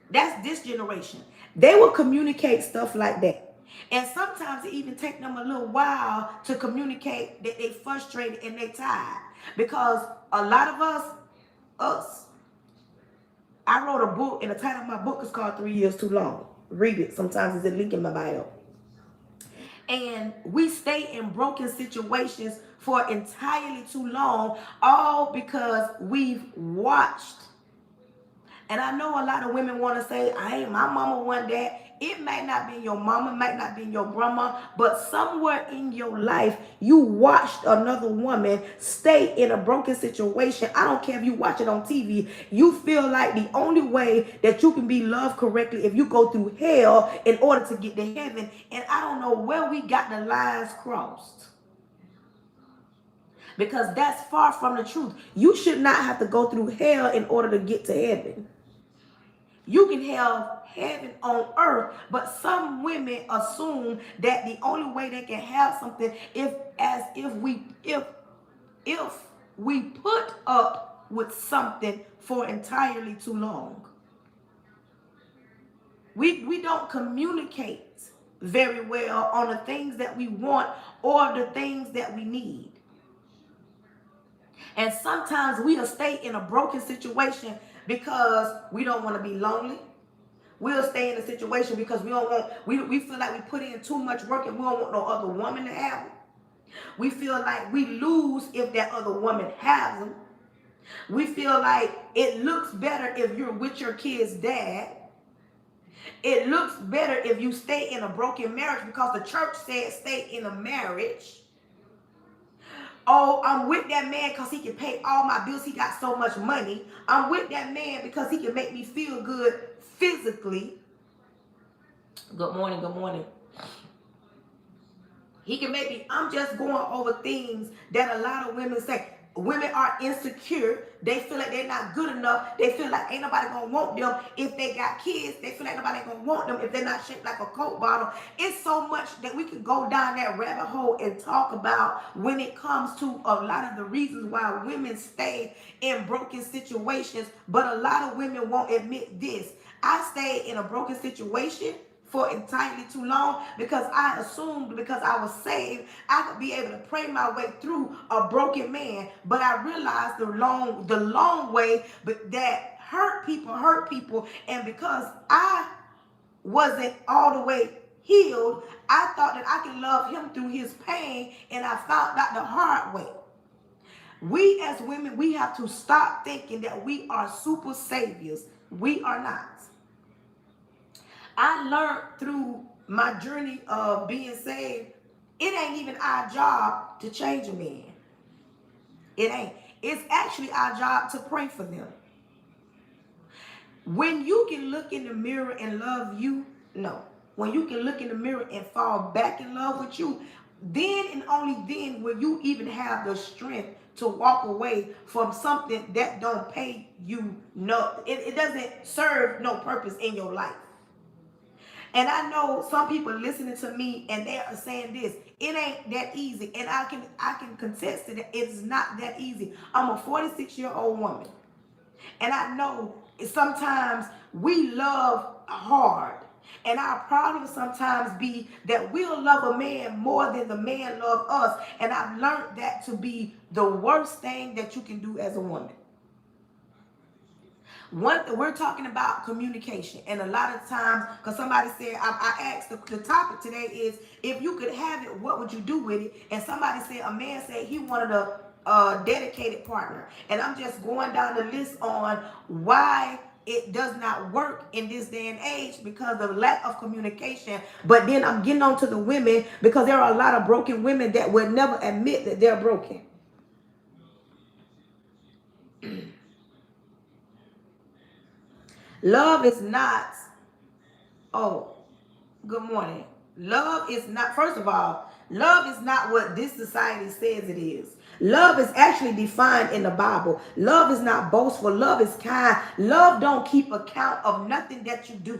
That's this generation. They will communicate stuff like that. And sometimes it even take them a little while to communicate that they frustrated and they tired. Because a lot of us, I wrote a book, and the title of my book is called 3 Years Too Long. Read it. Sometimes it's a link in my bio. And we stay in broken situations for entirely too long, all because we've watched. And I know a lot of women want to say, my mama want that. It might not be your mama, might not be your grandma, but somewhere in your life, you watched another woman stay in a broken situation. I don't care if you watch it on TV. You feel like the only way that you can be loved correctly if you go through hell in order to get to heaven. And I don't know where we got the lines crossed. Because that's far from the truth. You should not have to go through hell in order to get to heaven. You can have heaven on earth, but some women assume that the only way they can have something if we put up with something for entirely too long. We don't communicate very well on the things that we want or the things that we need. And sometimes we'll stay in a broken situation because we don't want to be lonely. We'll stay in a situation because we feel like we put in too much work and we don't want no other woman to have them. We feel like we lose if that other woman has them. We feel like it looks better if you're with your kid's dad. It looks better if you stay in a broken marriage because the church said stay in a marriage. Oh, I'm with that man because he can pay all my bills. He got so much money. I'm with that man because he can make me feel good physically. Good morning, good morning. He can make me, I'm just going over things that a lot of women say. Women are insecure. They feel like they're not good enough. They feel like ain't nobody gonna want them if they got kids. They feel like nobody gonna want them if they're not shaped like a Coke bottle. It's so much that we can go down that rabbit hole and talk about when it comes to a lot of the reasons why women stay in broken situations. But a lot of women won't admit this. I stayed in a broken situation for entirely too long because I assumed because I was saved, I could be able to pray my way through a broken man. But I realized the long way, but that hurt people. And because I wasn't all the way healed, I thought that I could love him through his pain, and I found out the hard way. We as women, we have to stop thinking that we are super saviors. We are not. I learned through my journey of being saved, it ain't even our job to change a man. It ain't. It's actually our job to pray for them. When you can look in the mirror and love you, no. When you can look in the mirror and fall back in love with you, then and only then will you even have the strength to walk away from something that don't pay you no. It doesn't serve no purpose in your life. And I know some people listening to me and they are saying this, it ain't that easy. And I can contest to that it's not that easy. I'm a 46-year-old woman. And I know sometimes we love hard. And our problem sometimes be that we'll love a man more than the man love us. And I've learned that to be the worst thing that you can do as a woman. We're talking about communication, and a lot of times, because somebody said, I asked the topic today is, if you could have it, what would you do with it? And somebody said, a man said he wanted a dedicated partner, and I'm just going down the list on why it does not work in this day and age because of lack of communication. But then I'm getting on to the women, because there are a lot of broken women that will never admit that they're broken. Love is not, oh, good morning. Love is not, first of all, love is not what this society says it is. Love is actually defined in the Bible. Love is not boastful. Love is kind. Love don't keep account of nothing that you do.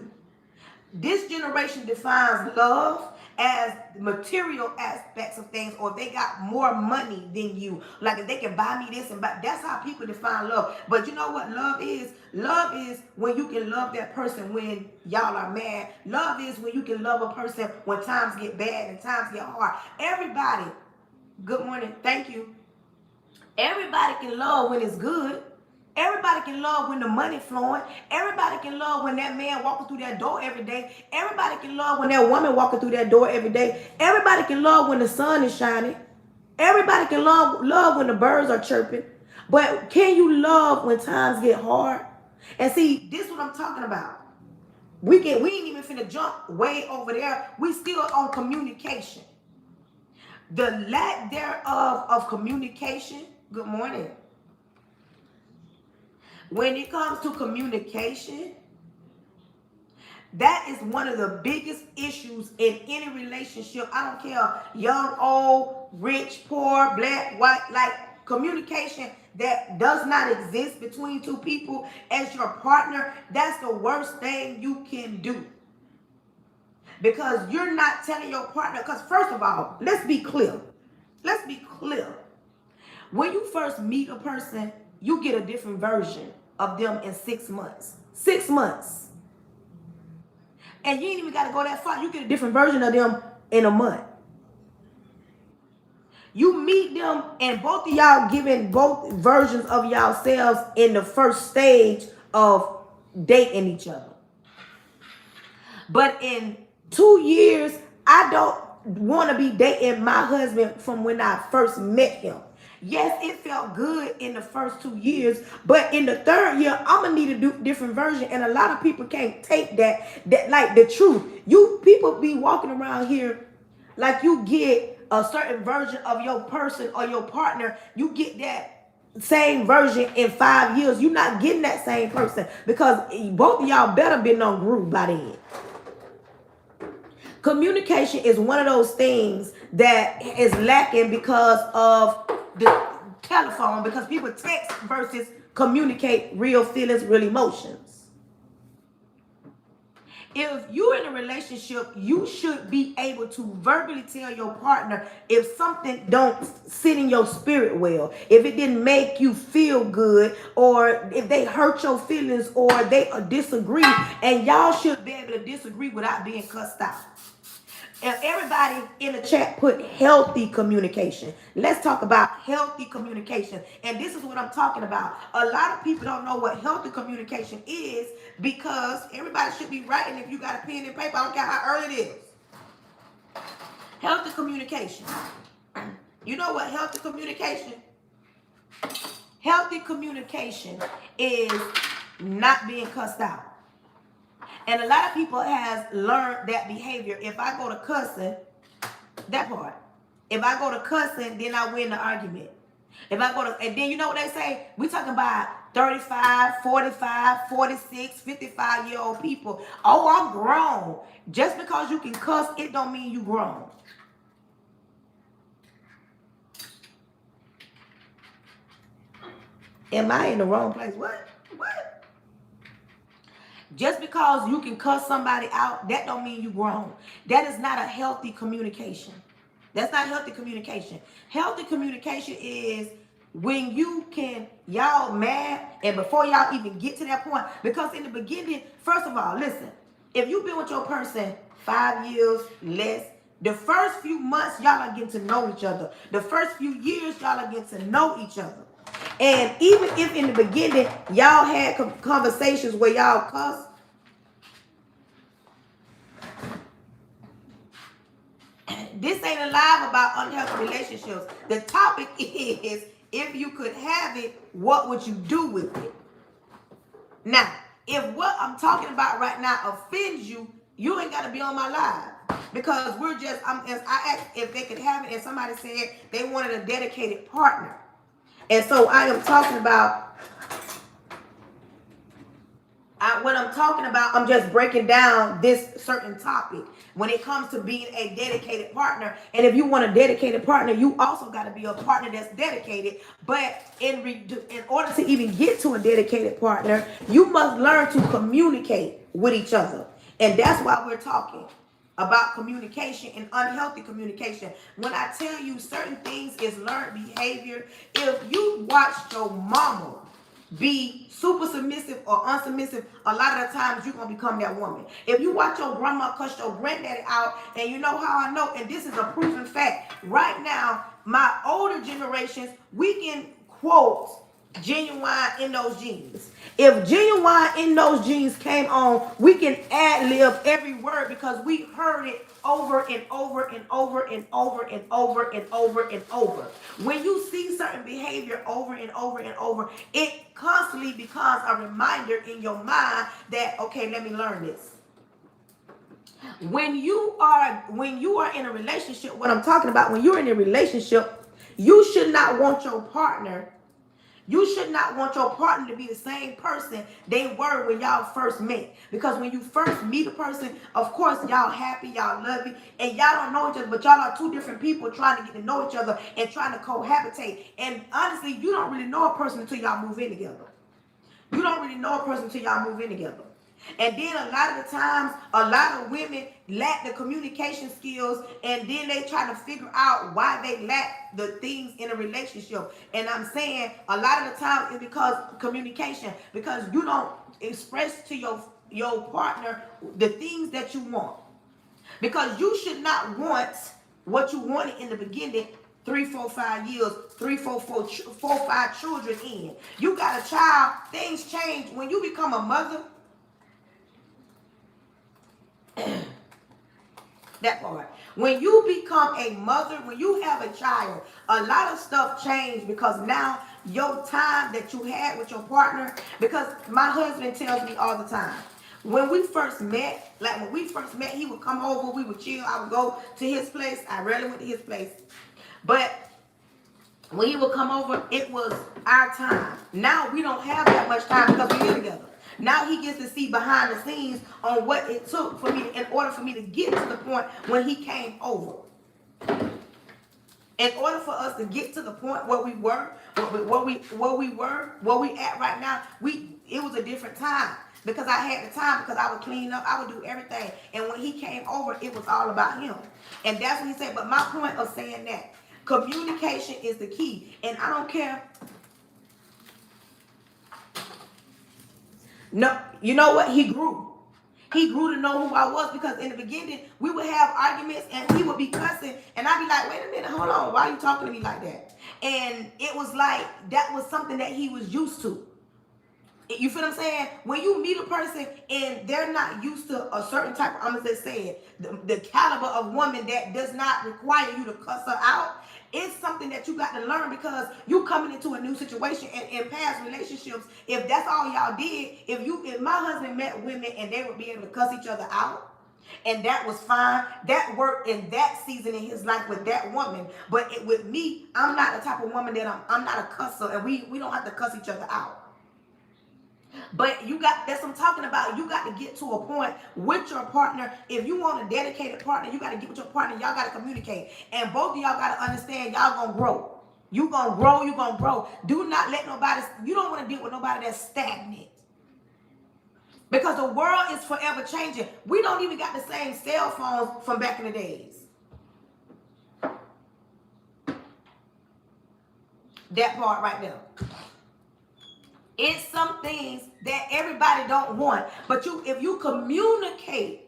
This generation defines love as material aspects of things, or if they got more money than you, like if they can buy me this and buy, that's how people define love. But you know what love is? Love is when you can love that person when y'all are mad. Love is when you can love a person when times get bad and times get hard. Everybody, good morning, thank you. Everybody can love when it's good. Everybody can love when the money flowing. Everybody can love when that man walking through that door every day. Everybody can love when that woman walking through that door every day. Everybody can love when the sun is shining. Everybody can love when the birds are chirping. But can you love when times get hard? And see, this is what I'm talking about. We ain't even finna jump way over there. We still on communication. The lack thereof of communication. Good morning. When it comes to communication, that is one of the biggest issues in any relationship. I don't care, young, old, rich, poor, black, white, like communication that does not exist between two people as your partner, that's the worst thing you can do. Because you're not telling your partner, because first of all, let's be clear. Let's be clear. When you first meet a person, you get a different version of them in 6 months. 6 months. And you ain't even got to go that far. You get a different version of them in a month. You meet them and both of y'all giving both versions of yourselves in the first stage of dating each other. But in 2 years, I don't want to be dating my husband from when I first met him. Yes, it felt good in the first 2 years, but in the third year, I'm gonna need a different version. And a lot of people can't take that like the truth. You people be walking around here like you get a certain version of your person or your partner. You get that same version in 5 years. You're not getting that same person because both of y'all better been on groove by then. Communication is one of those things that is lacking because of the telephone, because people text versus communicate real feelings, real emotions. If you're in a relationship, you should be able to verbally tell your partner if something don't sit in your spirit well, if it didn't make you feel good, or if they hurt your feelings or they disagree, and y'all should be able to disagree without being cussed out. And everybody in the chat put healthy communication. Let's talk about healthy communication. And this is what I'm talking about. A lot of people don't know what healthy communication is because everybody should be writing if you got a pen and paper. I don't care how early it is. Healthy communication. You know what healthy communication? Healthy communication is not being cussed out. And a lot of people has learned that behavior. If I go to cussing, that part. If I go to cussing, then I win the argument. If I go to, and then you know what they say? We talking about 35, 45, 46, 55-year-old people. Oh, I'm grown. Just because you can cuss, it don't mean you grown. Am I in the wrong place? What? Just because you can cuss somebody out, that don't mean you grown. That is not a healthy communication. That's not healthy communication. Healthy communication is when you can, y'all mad, and before y'all even get to that point, because in the beginning, first of all, listen, if you've been with your person 5 years, less, the first few months, y'all are getting to know each other. The first few years, y'all are getting to know each other. And even if in the beginning y'all had conversations where y'all cuss, this ain't a live about unhealthy relationships. The topic is, if you could have it, what would you do with it? Now, if what I'm talking about right now offends you, you ain't got to be on my live, because I asked if they could have it, and somebody said they wanted a dedicated partner. And so I am talking about, what I'm talking about, I'm just breaking down this certain topic when it comes to being a dedicated partner. And if you want a dedicated partner, you also got to be a partner that's dedicated. But in order to even get to a dedicated partner, you must learn to communicate with each other. And that's why we're talking about communication and unhealthy communication. When I tell you certain things is learned behavior, if you watch your mama be super submissive or unsubmissive, a lot of the times you're going to become that woman. If you watch your grandma cuss your granddaddy out, and you know how I know, and this is a proven fact, right now, my older generations, we can quote Genuine in Those Jeans. If Genuine in Those Jeans came on, we can ad-lib every word because we heard it over and over and over and over and over and over and over. When you see certain behavior over and over and over, it constantly becomes a reminder in your mind that, okay, let me learn this. When you are in a relationship, what I'm talking about, when you're in a relationship, you should not want your partner to be the same person they were when y'all first met. Because when you first meet a person, of course, y'all happy, y'all love it, and y'all don't know each other, but y'all are two different people trying to get to know each other and trying to cohabitate. And honestly, you don't really know a person until y'all move in together. You don't really know a person until y'all move in together. And then a lot of the times, a lot of women lack the communication skills, and then they try to figure out why they lack the things in a relationship. And I'm saying a lot of the time it's because communication, because you don't express to your partner the things that you want. Because you should not want what you wanted in the beginning 3, 4, 5 years, 3, 4, 5 children in. You got a child, things change. When you become a mother, that part. When you become a mother, when you have a child, a lot of stuff changed, because now your time that you had with your partner, because my husband tells me all the time, when we first met, he would come over, we would chill, I would go to his place. I rarely went to his place. But when he would come over, it was our time. Now we don't have that much time because we're here together. Now he gets to see behind the scenes on what it took for me in order for me to get to the point when he came over. In order for us to get to the point where we were, where we at right now, it was a different time. Because I had the time, because I would clean up, I would do everything. And when he came over, it was all about him. And that's what he said. But my point of saying that, communication is the key. And I don't care. No, you know what? He grew. He grew to know who I was, because in the beginning, we would have arguments and he would be cussing. And I'd be like, wait a minute, hold on. Why are you talking to me like that? And it was like, that was something that he was used to. You feel what I'm saying? When you meet a person and they're not used to a certain type of, I'm going to say it, the caliber of woman that does not require you to cuss her out, it's something that you got to learn, because you coming into a new situation. And in past relationships, if that's all y'all did, if my husband met women and they would be able to cuss each other out, and that was fine, that worked in that season in his life with that woman. But with me, I'm not the type of woman that I'm not a cusser, and we don't have to cuss each other out. But that's what I'm talking about. You got to get to a point with your partner. If you want a dedicated partner, you got to get with your partner. Y'all got to communicate. And both of y'all got to understand y'all going to grow. You going to grow. You going to grow. Do not let nobody, you don't want to deal with nobody that's stagnant. Because the world is forever changing. We don't even got the same cell phones from back in the days. That part right there. It's some things that everybody don't want. But if you communicate,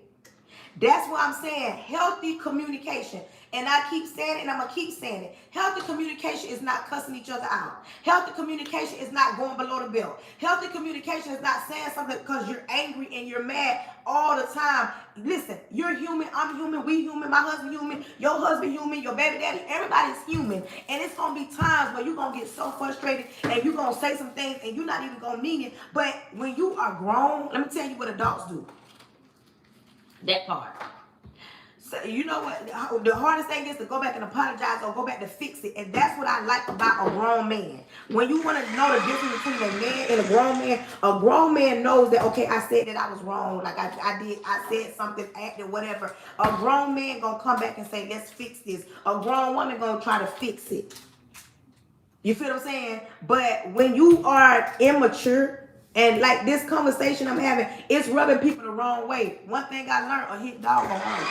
that's what I'm saying, healthy communication. And I keep saying it, and I'm going to keep saying it. Healthy communication is not cussing each other out. Healthy communication is not going below the belt. Healthy communication is not saying something because you're angry and you're mad all the time. Listen, you're human, I'm human, we human, my husband human, your husband human, your baby daddy, everybody's human. And it's going to be times where you're going to get so frustrated and you're going to say some things and you're not even going to mean it. But when you are grown, let me tell you what adults do. That part. So you know what? The hardest thing is to go back and apologize or go back to fix it. And that's what I like about a grown man. When you want to know the difference between a man and a grown man knows that, okay, I said that I was wrong. Like I said something, acted, whatever. A grown man going to come back and say, let's fix this. A grown woman going to try to fix it. You feel what I'm saying? But when you are immature, and like this conversation I'm having, it's rubbing people the wrong way. One thing I learned, a hit dog on home.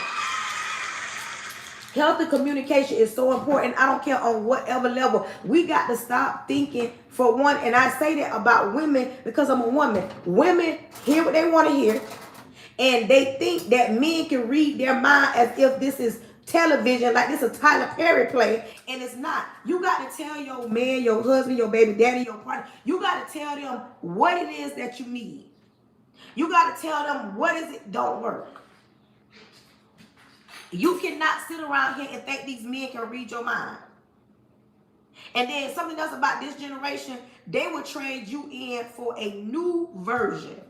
Healthy communication is so important. I don't care on whatever level. We got to stop thinking, for one, and I say that about women because I'm a woman. Women hear what they want to hear, and they think that men can read their mind as if this is television, like this is a Tyler Perry play, and it's not. You got to tell your man, your husband, your baby daddy, your partner, you got to tell them what it is that you need. You got to tell them what is it don't work. You cannot sit around here and think these men can read your mind. And then something else about this generation, they will trade you in for a new version.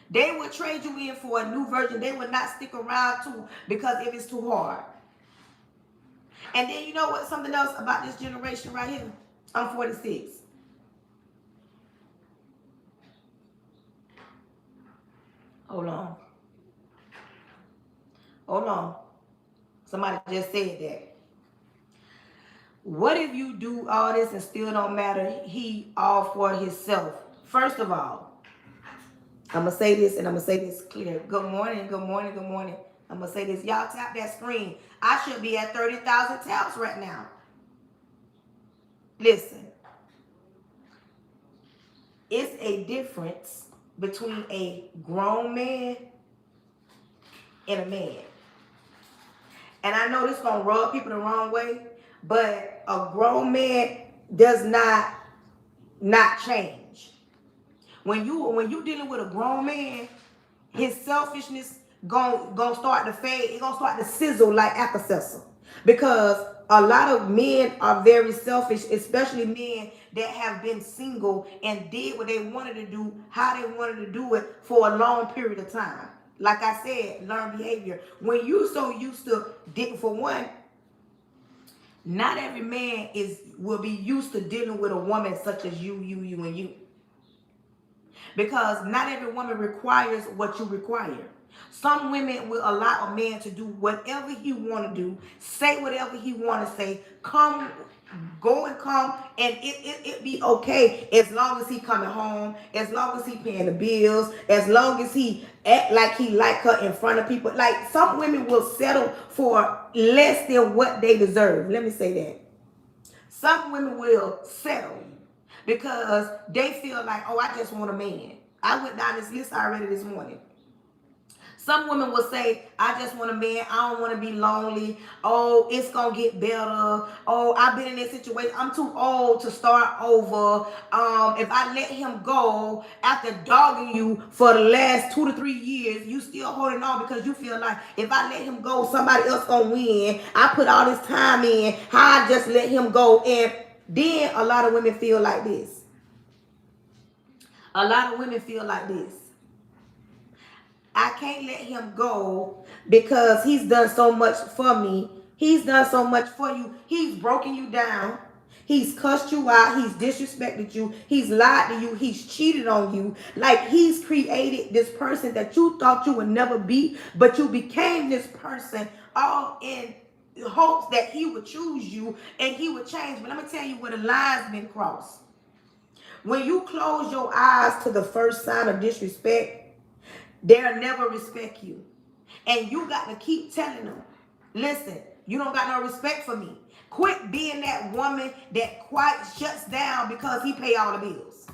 They will trade you in for a new version. They will not stick around too because if it's too hard. And then you know what? Something else about this generation right here. I'm 46. Hold on. Hold on. Somebody just said that. What if you do all this and still don't matter? He all for himself. First of all, I'm going to say this and I'm going to say this clear. Good morning, good morning, good morning. I'm going to say this. Y'all tap that screen. I should be at 30,000 taps right now. Listen. It's a difference between a grown man and a man. And I know this is going to rub people the wrong way, but a grown man does not change. When you dealing with a grown man, his selfishness gonna start to fade. It's gonna start to sizzle like Alka-Seltzer. Because a lot of men are very selfish, especially men that have been single and did what they wanted to do, how they wanted to do it for a long period of time. Like I said, learn behavior. When you so used to, for one, not every man will be used to dealing with a woman such as you, and you. Because not every woman requires what you require. Some women will allow a man to do whatever he want to do, say whatever he want to say, go and come, and it be okay as long as he coming home, as long as he paying the bills, as long as he act like he like her in front of people. Like some women will settle for less than what they deserve. Let me say that. Some women will settle because they feel like, oh, I just want a man. I went down this list already this morning. Some women will say, I just want a man. I don't want to be lonely. Oh, it's going to get better. Oh, I've been in this situation. I'm too old to start over. If I let him go after dogging you for the last 2 to 3 years, you still holding on because you feel like if I let him go, somebody else going to win. I put all this time in. How I just let him go? And then a lot of women feel like this. A lot of women feel like this. I can't let him go because he's done so much for me. He's done so much for you. He's broken you down. He's cussed you out. He's disrespected you. He's lied to you. He's cheated on you. Like he's created this person that you thought you would never be, but you became this person all in hopes that he would choose you and he would change. But let me tell you where the line's been crossed. When you close your eyes to the first sign of disrespect, they'll never respect you. And you got to keep telling them, listen, you don't got no respect for me. Quit being that woman that quite shuts down because he pay all the bills.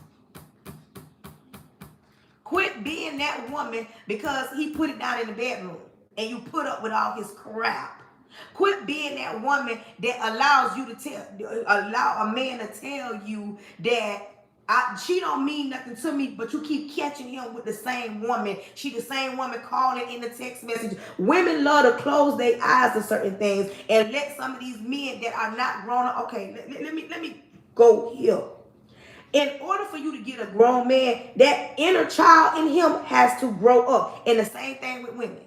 Quit being that woman because he put it down in the bedroom and you put up with all his crap. Quit being that woman that allows you to allow a man to tell you that she don't mean nothing to me, but you keep catching him with the same woman. She the same woman calling in the text message. Women love to close their eyes to certain things and let some of these men that are not grown up. Okay, let me go here. In order for you to get a grown man, that inner child in him has to grow up. And the same thing with women.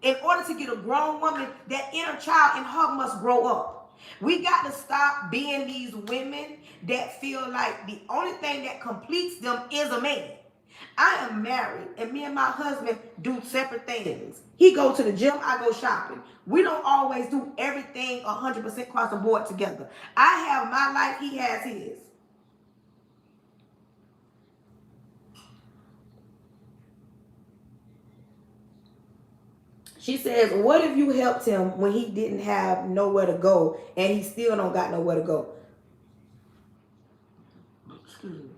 In order to get a grown woman, that inner child in her must grow up. We got to stop being these women that feel like the only thing that completes them is a man. I am married, and me and my husband do separate things. He go to the gym, I go shopping. We don't always do everything 100% across the board together. I have my life, he has his. She says, what if you helped him when he didn't have nowhere to go and he still don't got nowhere to go? Excuse me.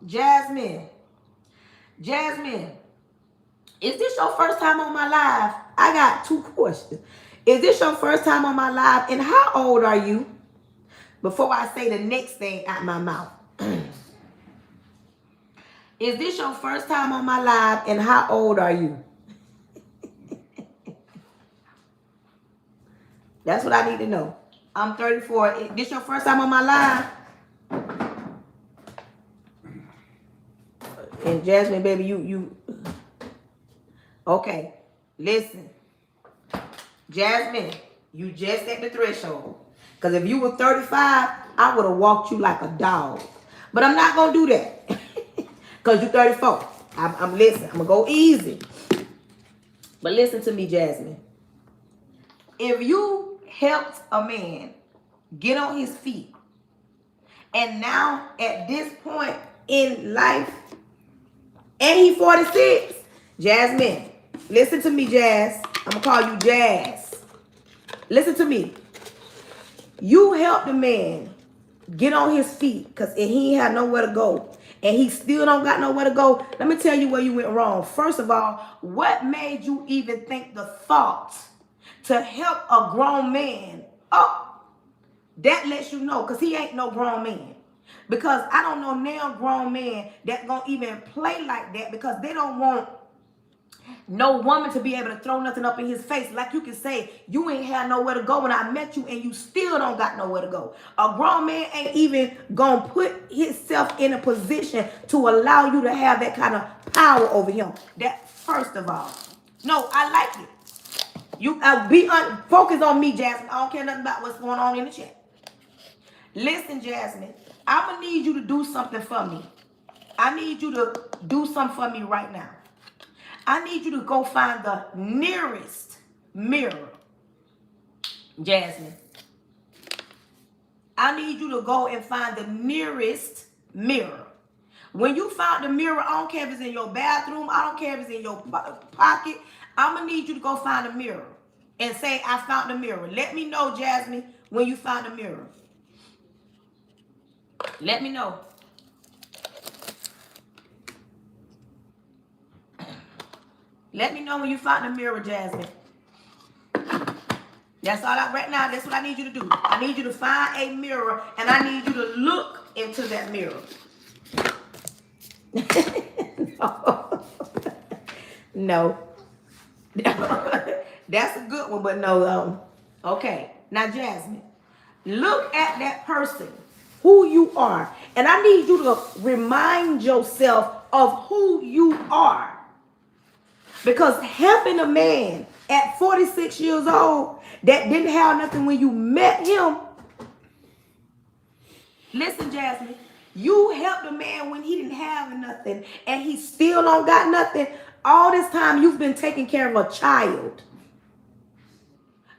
Jasmine, is this your first time on my live? I got 2 questions. Is this your first time on my live? And how old are you? Before I say the next thing out my mouth. Is this your first time on my live, and how old are you? That's what I need to know. I'm 34. Is this your first time on my live? And Jasmine, baby, you. Okay, listen. Jasmine, you just at the threshold. Because if you were 35, I would have walked you like a dog. But I'm not going to do that. Because you're 34. I'm listening. I'm going to go easy. But listen to me, Jasmine. If you helped a man get on his feet, and now at this point in life, and he's 46, Jasmine, listen to me, Jazz. I'm going to call you Jazz. Listen to me. You helped a man get on his feet because he had nowhere to go. And he still don't got nowhere to go. Let me tell you where you went wrong. First of all, what made you even think the thought to help a grown man up? That lets you know, because he ain't no grown man. Because I don't know now grown man that gonna even play like that, because they don't want no woman to be able to throw nothing up in his face. Like you can say, you ain't had nowhere to go when I met you, and you still don't got nowhere to go. A grown man ain't even gonna put himself in a position to allow you to have that kind of power over him. That first of all. No, I like it. You focus on me, Jasmine. I don't care nothing about what's going on in the chat. Listen, Jasmine, I'm gonna need you to do something for me. I need you to do something for me right now. I need you to go find the nearest mirror. Jasmine. I need you to go and find the nearest mirror. When you find the mirror, I don't care if it's in your bathroom. I don't care if it's in your pocket. I'm going to need you to go find a mirror and say, I found the mirror. Let me know, Jasmine, when you find the mirror. Let me know. Let me know when you find the mirror, Jasmine. That's all right now. That's what I need you to do. I need you to find a mirror, and I need you to look into that mirror. No. That's a good one, but no. Okay. Now, Jasmine, look at that person, who you are, and I need you to remind yourself of who you are. Because helping a man at 46 years old that didn't have nothing when you met him. Listen, Jasmine, you helped a man when he didn't have nothing and he still don't got nothing. All this time you've been taking care of a child.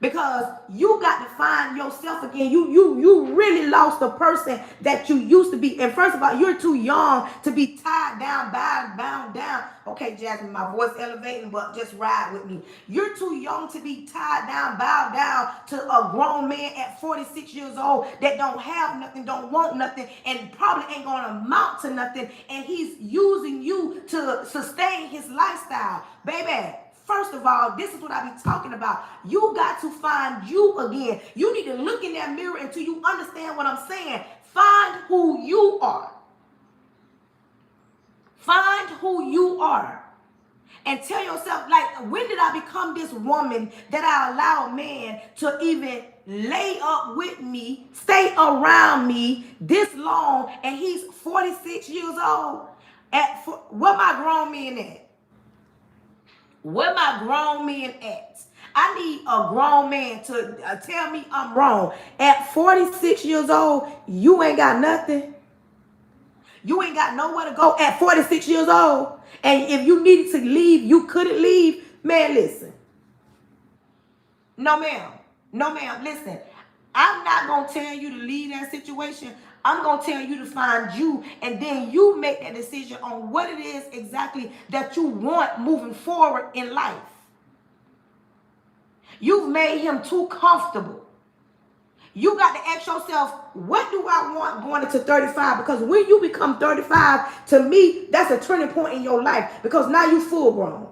Because you got to find yourself again. You really lost the person that you used to be. And first of all, you're too young to be tied down, bound down. Okay, Jasmine, my voice elevating, but just ride with me. You're too young to be tied down, bowed down to a grown man at 46 years old that don't have nothing, don't want nothing, and probably ain't going to amount to nothing. And he's using you to sustain his lifestyle. Baby, first of all, this is what I be talking about. You got to find you again. You need to look in that mirror until you understand what I'm saying. Find who you are. Find who you are. And tell yourself, like, when did I become this woman that I allow a man to even lay up with me, stay around me this long, and he's 46 years old? Where my grown men at? Where my grown men at? I need a grown man to tell me I'm wrong. At 46 years old, you ain't got nothing. You ain't got nowhere to go at 46 years old. And if you needed to leave, you couldn't leave. Man, listen. No, ma'am. No, ma'am. Listen. I'm not going to tell you to leave that situation. I'm going to tell you to find you, and then you make that decision on what it is exactly that you want moving forward in life. You've made him too comfortable. You got to ask yourself, what do I want going into 35? Because when you become 35, to me, that's a turning point in your life, because now you full grown.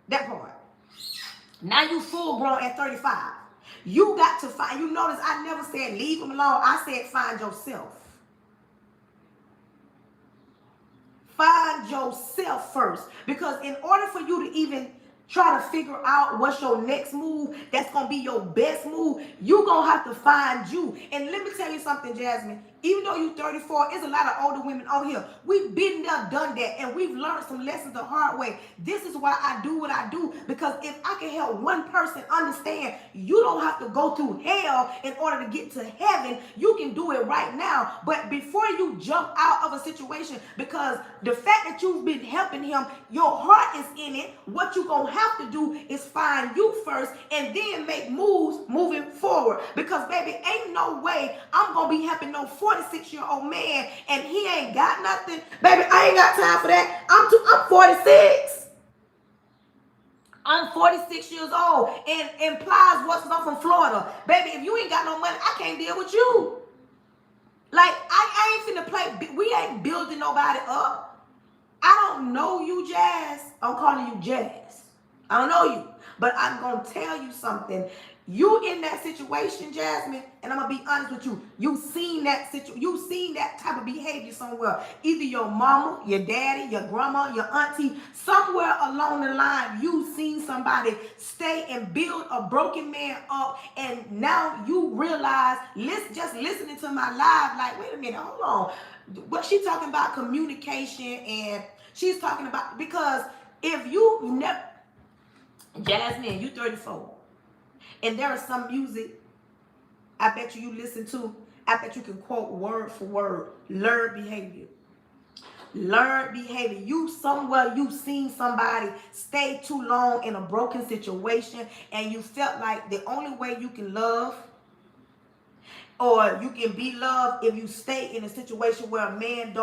That part. Now you full grown at 35. You got to find, you notice I never said leave him alone. I said find yourself. Find yourself first. Because in order for you to even try to figure out what's your next move, that's going to be your best move, you're going to have to find you. And let me tell you something, Jasmine. Even though you're 34, there's a lot of older women on here. We've been there, done that, and we've learned some lessons the hard way. This is why I do what I do, because if I can help one person understand, you don't have to go through hell in order to get to heaven. You can do it right now. But before you jump out of a situation, because the fact that you've been helping him, your heart is in it, what you're going to have to do is find you first and then make moves moving forward. Because, baby, ain't no way I'm going to be helping no 46-year-old man and he ain't got nothing. Baby, I ain't got time for that. I'm 46. I'm 46 years old, and implies what's up from Florida. Baby, if you ain't got no money, I can't deal with you. Like, I ain't finna play. We ain't building nobody up. I don't know you, Jazz. I'm calling you Jazz. I don't know you. But I'm going to tell you something. You in that situation, Jasmine, and I'm going to be honest with you. You seen that type of behavior somewhere. Either your mama, your daddy, your grandma, your auntie, somewhere along the line, you seen somebody stay and build a broken man up, and now you realize, just listening to my live, like, wait a minute, hold on. What she talking about communication, and she's talking about, because if you never, Jasmine, you 34. And there is some music I bet you listen to. I bet you can quote word for word. Learned behavior. Learned behavior. You've seen somebody stay too long in a broken situation, and you felt like the only way you can love or you can be loved if you stay in a situation where a man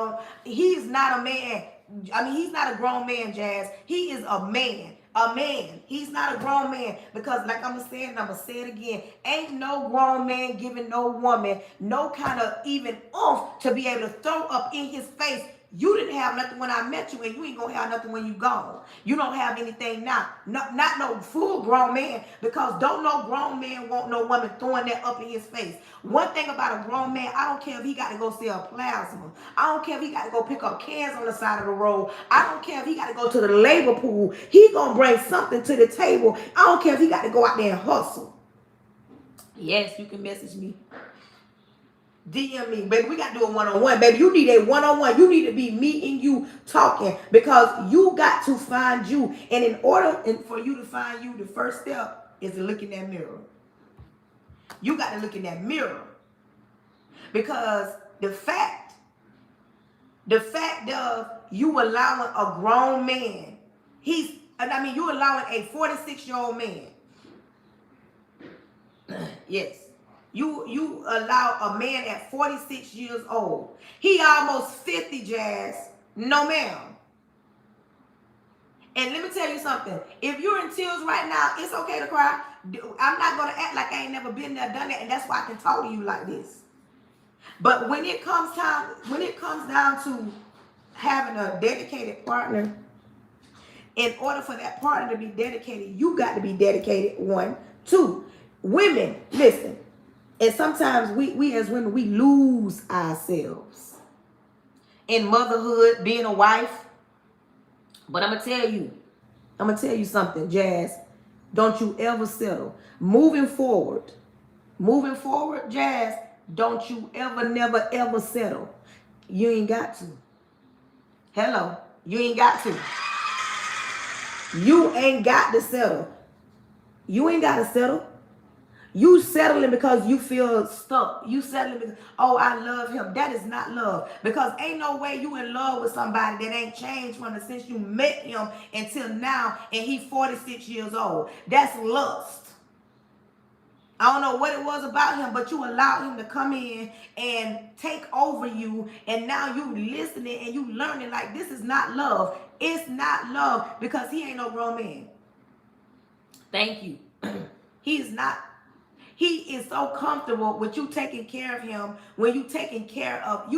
he's not a man. I mean, he's not a grown man, Jazz. He is a man. A man. He's not a grown man, because like I'm going to say it and I'm going to say it again, ain't no grown man giving no woman no kind of even oomph to be able to throw up in his face. You didn't have nothing when I met you, and you ain't going to have nothing when you gone. You don't have anything now. Not no full grown man, because don't no grown man want no woman throwing that up in his face. One thing about a grown man, I don't care if he got to go sell plasma. I don't care if he got to go pick up cans on the side of the road. I don't care if he got to go to the labor pool. He going to bring something to the table. I don't care if he got to go out there and hustle. Yes, you can message me. DM me, baby. We got to do a one-on-one, baby. You need a one-on-one. You need to be me and you talking, because you got to find you. And in order for you to find you, the first step is to look in that mirror. You got to look in that mirror, because the fact of you allowing a grown man, you allowing a 46-year-old man Yes. You allow a man at 46 years old. He almost 50, Jazz. No, ma'am. And let me tell you something. If you're in tears right now, it's okay to cry. I'm not going to act like I ain't never been there, done that, and that's why I can talk to you like this. But when it comes down to having a dedicated partner, in order for that partner to be dedicated, you got to be dedicated. 1, 2. Women, listen. And sometimes we as women, we lose ourselves in motherhood, being a wife. But I'm going to tell you something, Jazz. Don't you ever settle. Moving forward, Jazz, don't you ever, never, ever settle. You ain't got to. Hello. You ain't got to. You ain't got to settle. You ain't got to settle. You settling because you feel stuck. You settling because, oh, I love him. That is not love. Because ain't no way you in love with somebody that ain't changed from the since you met him until now, and he 46 years old. That's lust. I don't know what it was about him, but you allowed him to come in and take over you, and now you listening and you learning like this is not love. It's not love because he ain't no grown man. Thank you. He's not. He is so comfortable with you taking care of him. When you've taken care of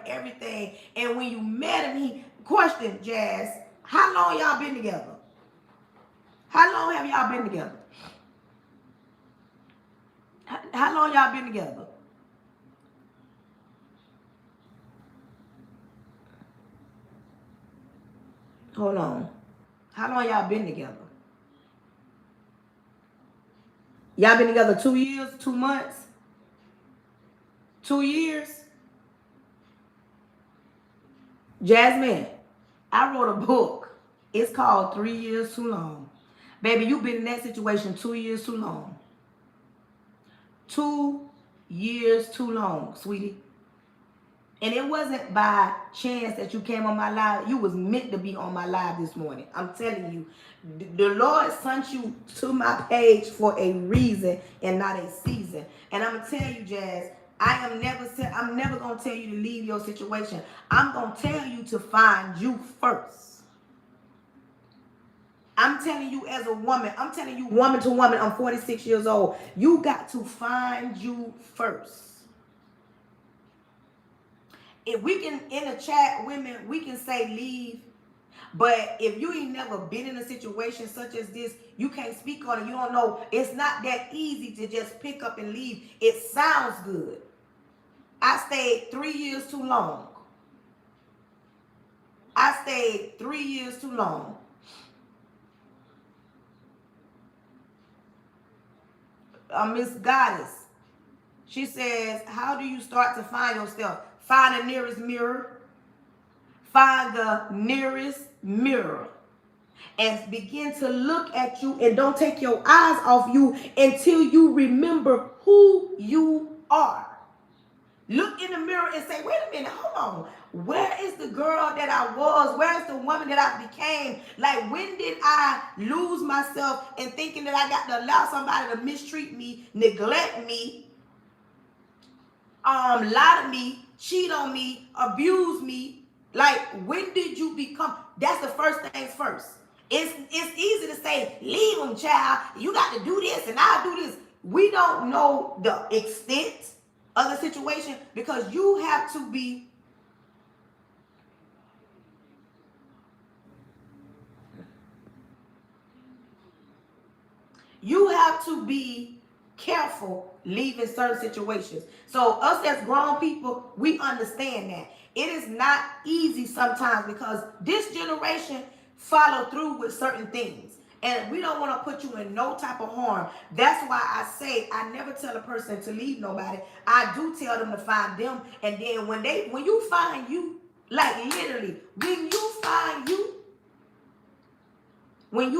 everything. And when you met him, he questioned, Jazz, how long y'all been together? How long have y'all been together? How long y'all been together? Hold on. How long y'all been together? Y'all been together 2 years, 2 months, 2 years? Jasmine, I wrote a book. It's called 3 Years Too Long. Baby, you've been in that situation 2 years too long. 2 years too long, sweetie. And it wasn't by chance that you came on my live. You was meant to be on my live this morning. I'm telling you. The Lord sent you to my page for a reason and not a season. And I'm going to tell you, Jazz, I'm never going to tell you to leave your situation. I'm going to tell you to find you first. I'm telling you as a woman. I'm telling you woman to woman. I'm 46 years old. You got to find you first. If we can, in the chat, women, we can say leave. But if you ain't never been in a situation such as this, you can't speak on it. You don't know. It's not that easy to just pick up and leave. It sounds good. I stayed 3 years too long. I stayed 3 years too long. Miss Goddess, she says, how do you start to find yourself? Find the nearest mirror. Find the nearest mirror. And begin to look at you, and don't take your eyes off you until you remember who you are. Look in the mirror and say, wait a minute, hold on. Where is the girl that I was? Where's the woman that I became? Like, when did I lose myself in thinking that I got to allow somebody to mistreat me, neglect me, lie to me, cheat on me, abuse me? Like, when did you become? That's the first things first. It's easy to say, leave them, child. You got to do this and I'll do this. We don't know the extent of the situation because you have to be careful leaving certain situations. So us as grown people, we understand that. It is not easy sometimes because this generation follow through with certain things. And we don't want to put you in no type of harm. That's why I say I never tell a person to leave nobody. I do tell them to find them. And then when you find you, like literally, when you find you, when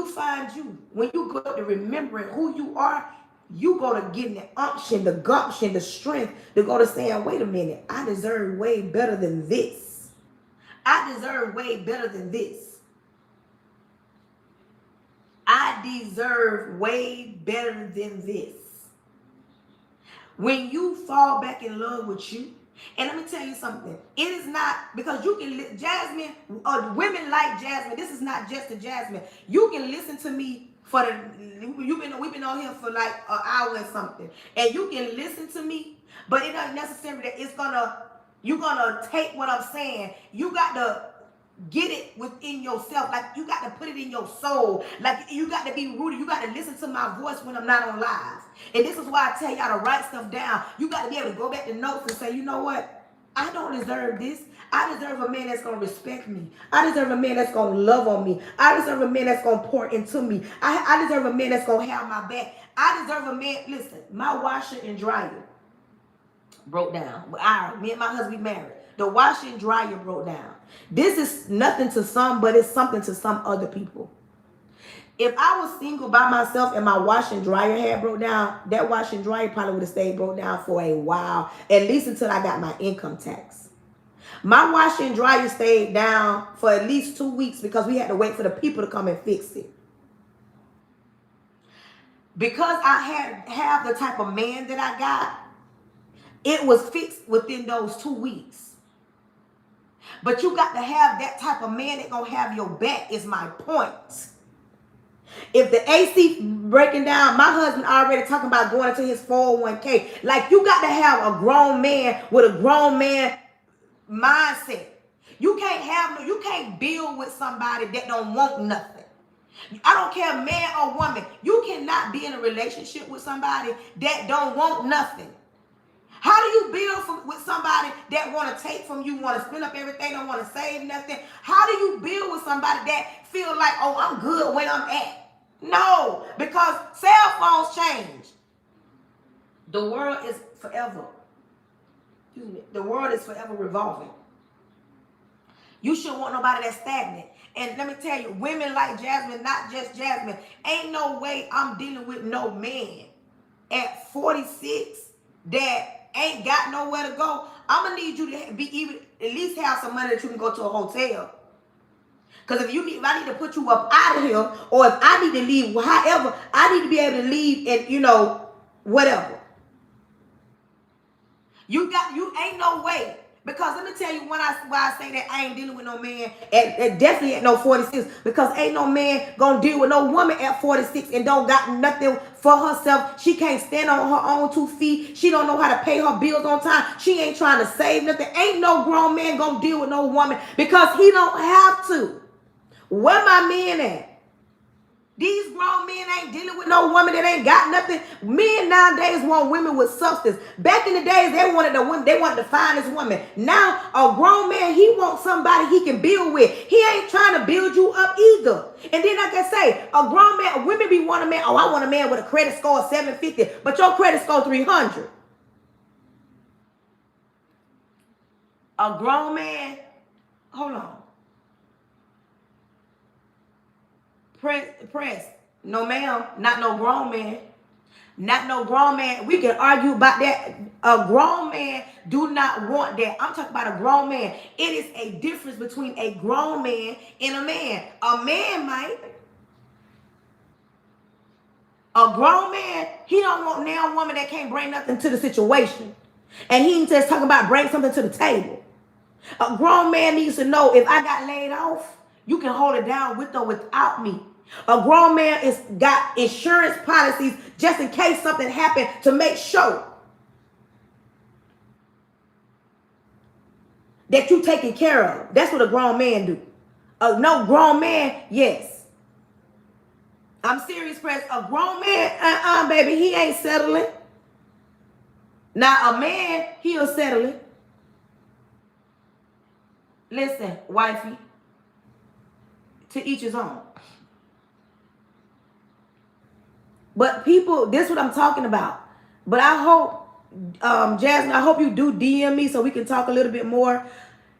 you go to remembering who you are, you go to getting the unction, the gumption, the strength to go to saying, wait a minute, I deserve way better than this. I deserve way better than this. I deserve way better than this. When you fall back in love with you, and let me tell you something, it is not because you can, Jasmine, women like Jasmine, this is not just a Jasmine. You can listen to me for we've been on here for like an hour and something, and you can listen to me, but it doesn't necessarily that you're gonna take what I'm saying. You got to get it within yourself. Like you got to put it in your soul. Like you got to be rooted. You got to listen to my voice when I'm not on live. And this is why I tell y'all to write stuff down. You got to be able to go back to notes and say, you know what? I don't deserve this. I deserve a man that's going to respect me. I deserve a man that's going to love on me. I deserve a man that's going to pour into me. I deserve a man that's going to have my back. I deserve a man. Listen, my washer and dryer broke down. Me and my husband married. The washer and dryer broke down. This is nothing to some, but it's something to some other people. If I was single by myself and my washer and dryer had broke down, that washer and dryer probably would have stayed broke down for a while, at least until I got my income tax. My washer and dryer stayed down for at least 2 weeks because we had to wait for the people to come and fix it. Because I have the type of man that I got, it was fixed within those 2 weeks. But you got to have that type of man that gonna have your back is my point. If the AC breaking down, my husband already talking about going into his 401k. Like you got to have a grown man with a grown man mindset. You can't build with somebody that don't want nothing. I don't care man or woman. You cannot be in a relationship with somebody that don't want nothing. How do you build with somebody that want to take from you, want to spend up everything, don't want to save nothing? How do you build with somebody that feel like, oh, I'm good where I'm at? No, because cell phones change. The world is forever. The world is forever revolving. You shouldn't want nobody that's stagnant. And let me tell you, women like Jasmine, not just Jasmine, ain't no way I'm dealing with no man at 46 that ain't got nowhere to go. I'm gonna need you to at least have some money that you can go to a hotel. Because if I need to put you up out of here, or if I need to leave, however, I need to be able to leave and whatever. You ain't no way. Because let me tell you why I say that I ain't dealing with no man at definitely at no 46. Because ain't no man gonna deal with no woman at 46 and don't got nothing for herself. She can't stand on her own 2 feet. She don't know how to pay her bills on time. She ain't trying to save nothing. Ain't no grown man gonna deal with no woman because he don't have to. Where my men at? These grown men ain't dealing with no woman that ain't got nothing. Men nowadays want women with substance. Back in the days, they wanted the finest woman. Now, a grown man, he wants somebody he can build with. He ain't trying to build you up either. And then, like I say, a grown man, women be wanting a man. Oh, I want a man with a credit score of 750, but your credit score 300. A grown man, hold on. Press. No, ma'am. Not no grown man. Not no grown man. We can argue about that. A grown man do not want that. I'm talking about a grown man. It is a difference between a grown man and a man. A man might. A grown man, he don't want now a woman that can't bring nothing to the situation. And he ain't just talking about bring something to the table. A grown man needs to know if I got laid off, you can hold it down with or without me. A grown man is got insurance policies just in case something happened to make sure that you taken care of. That's what a grown man do. No grown man, yes. I'm serious, Press. A grown man, baby, he ain't settling. Now, a man, he'll settle it. Listen, wifey, to each his own. But people, this is what I'm talking about. But I hope, Jasmine, I hope you do DM me so we can talk a little bit more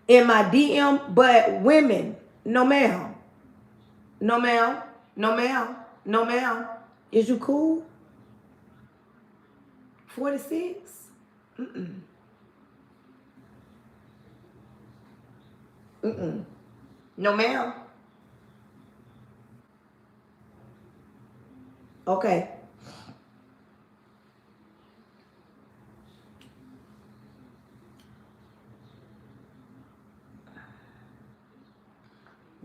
in my DM. But women, no ma'am. No ma'am. No ma'am. No ma'am. Is you cool? 46? Mm-mm. Mm-mm. No ma'am. Okay.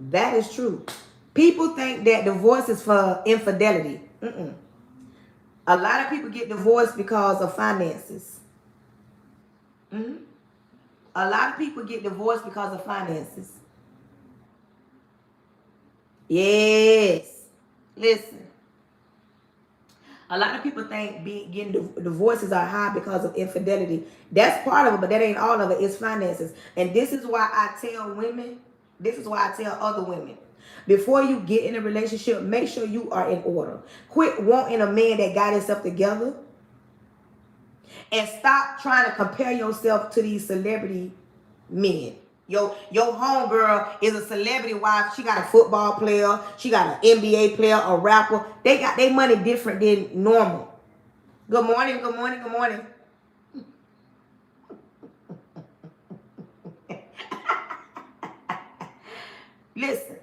That is true. People think that divorce is for infidelity. Mm-mm. A lot of people get divorced because of finances. Mm-hmm. A lot of people get divorced because of finances. Yes. Listen. A lot of people think getting divorces are high because of infidelity. That's part of it, but that ain't all of it. It's finances. And this is why I tell women, this is why I tell other women, before you get in a relationship, make sure you are in order. Quit wanting a man that got himself together. And stop trying to compare yourself to these celebrity men. Your homegirl is a celebrity wife. She got a football player. She got an NBA player, a rapper. They got their money different than normal. Good morning, good morning, good morning. Listen.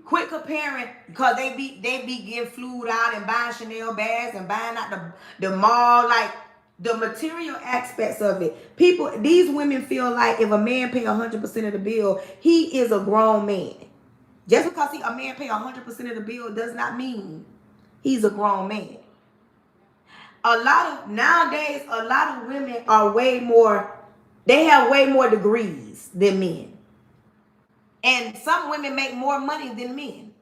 Quit comparing because they be getting flued out and buying Chanel bags and buying out the mall, like the material aspects of it. People, these women feel like if a man pay 100% of the bill, he is a grown man. Just because a man pay 100% of the bill does not mean he's a grown man. Nowadays, a lot of women are they have way more degrees than men. And some women make more money than men.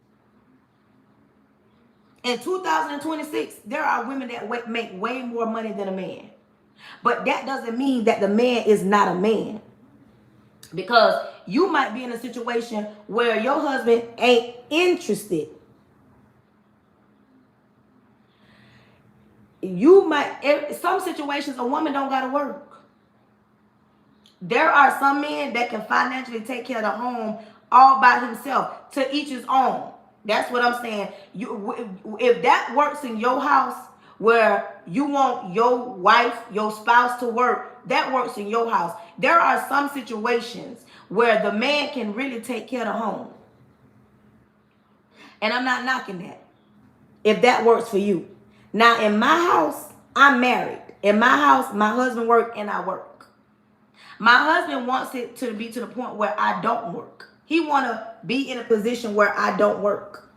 In 2026, there are women that make way more money than a man. But that doesn't mean that the man is not a man. Because you might be in a situation where your husband ain't interested. Some situations, a woman don't gotta work. There are some men that can financially take care of the home all by himself, to each his own. That's what I'm saying. If that works in your house, where you want your wife, your spouse to work, that works in your house. There are some situations where the man can really take care of the home. And I'm not knocking that, if that works for you. Now, in my house, I'm married. In my house, my husband works and I work. My husband wants it to be to the point where I don't work. He want to be in a position where I don't work.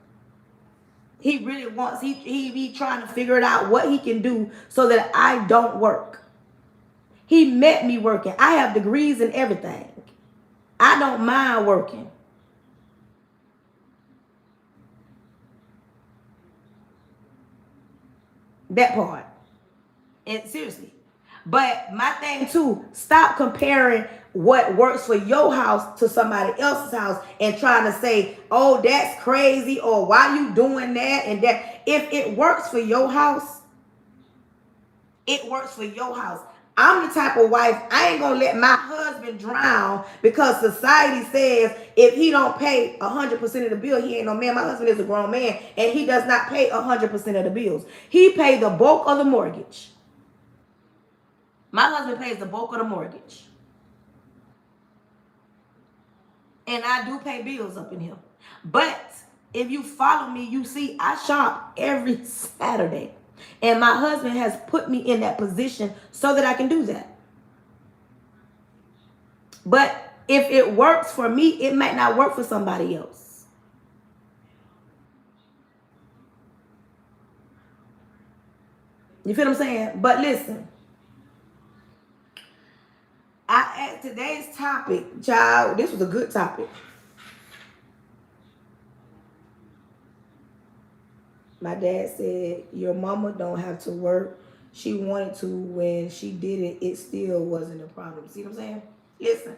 He really wants, he be trying to figure it out what he can do so that I don't work. He met me working. I have degrees in everything. I don't mind working. That part. And seriously. But my thing too, stop comparing what works for your house to somebody else's house and trying to say, oh, that's crazy, or why you doing that and that. If it works for your house, it works for your house. I'm the type of wife, I ain't gonna let my husband drown because society says if he don't pay 100% of the bill, he ain't no man. My husband is a grown man and he does not pay 100% of the bills. He pays the bulk of the mortgage. My husband pays the bulk of the mortgage. And I do pay bills up in here. But if you follow me, you see I shop every Saturday. And my husband has put me in that position so that I can do that. But if it works for me, it might not work for somebody else. You feel what I'm saying? But listen. Today's topic, child, this was a good topic. My dad said, your mama don't have to work. She wanted to. When she did it, it still wasn't a problem. See what I'm saying? Listen,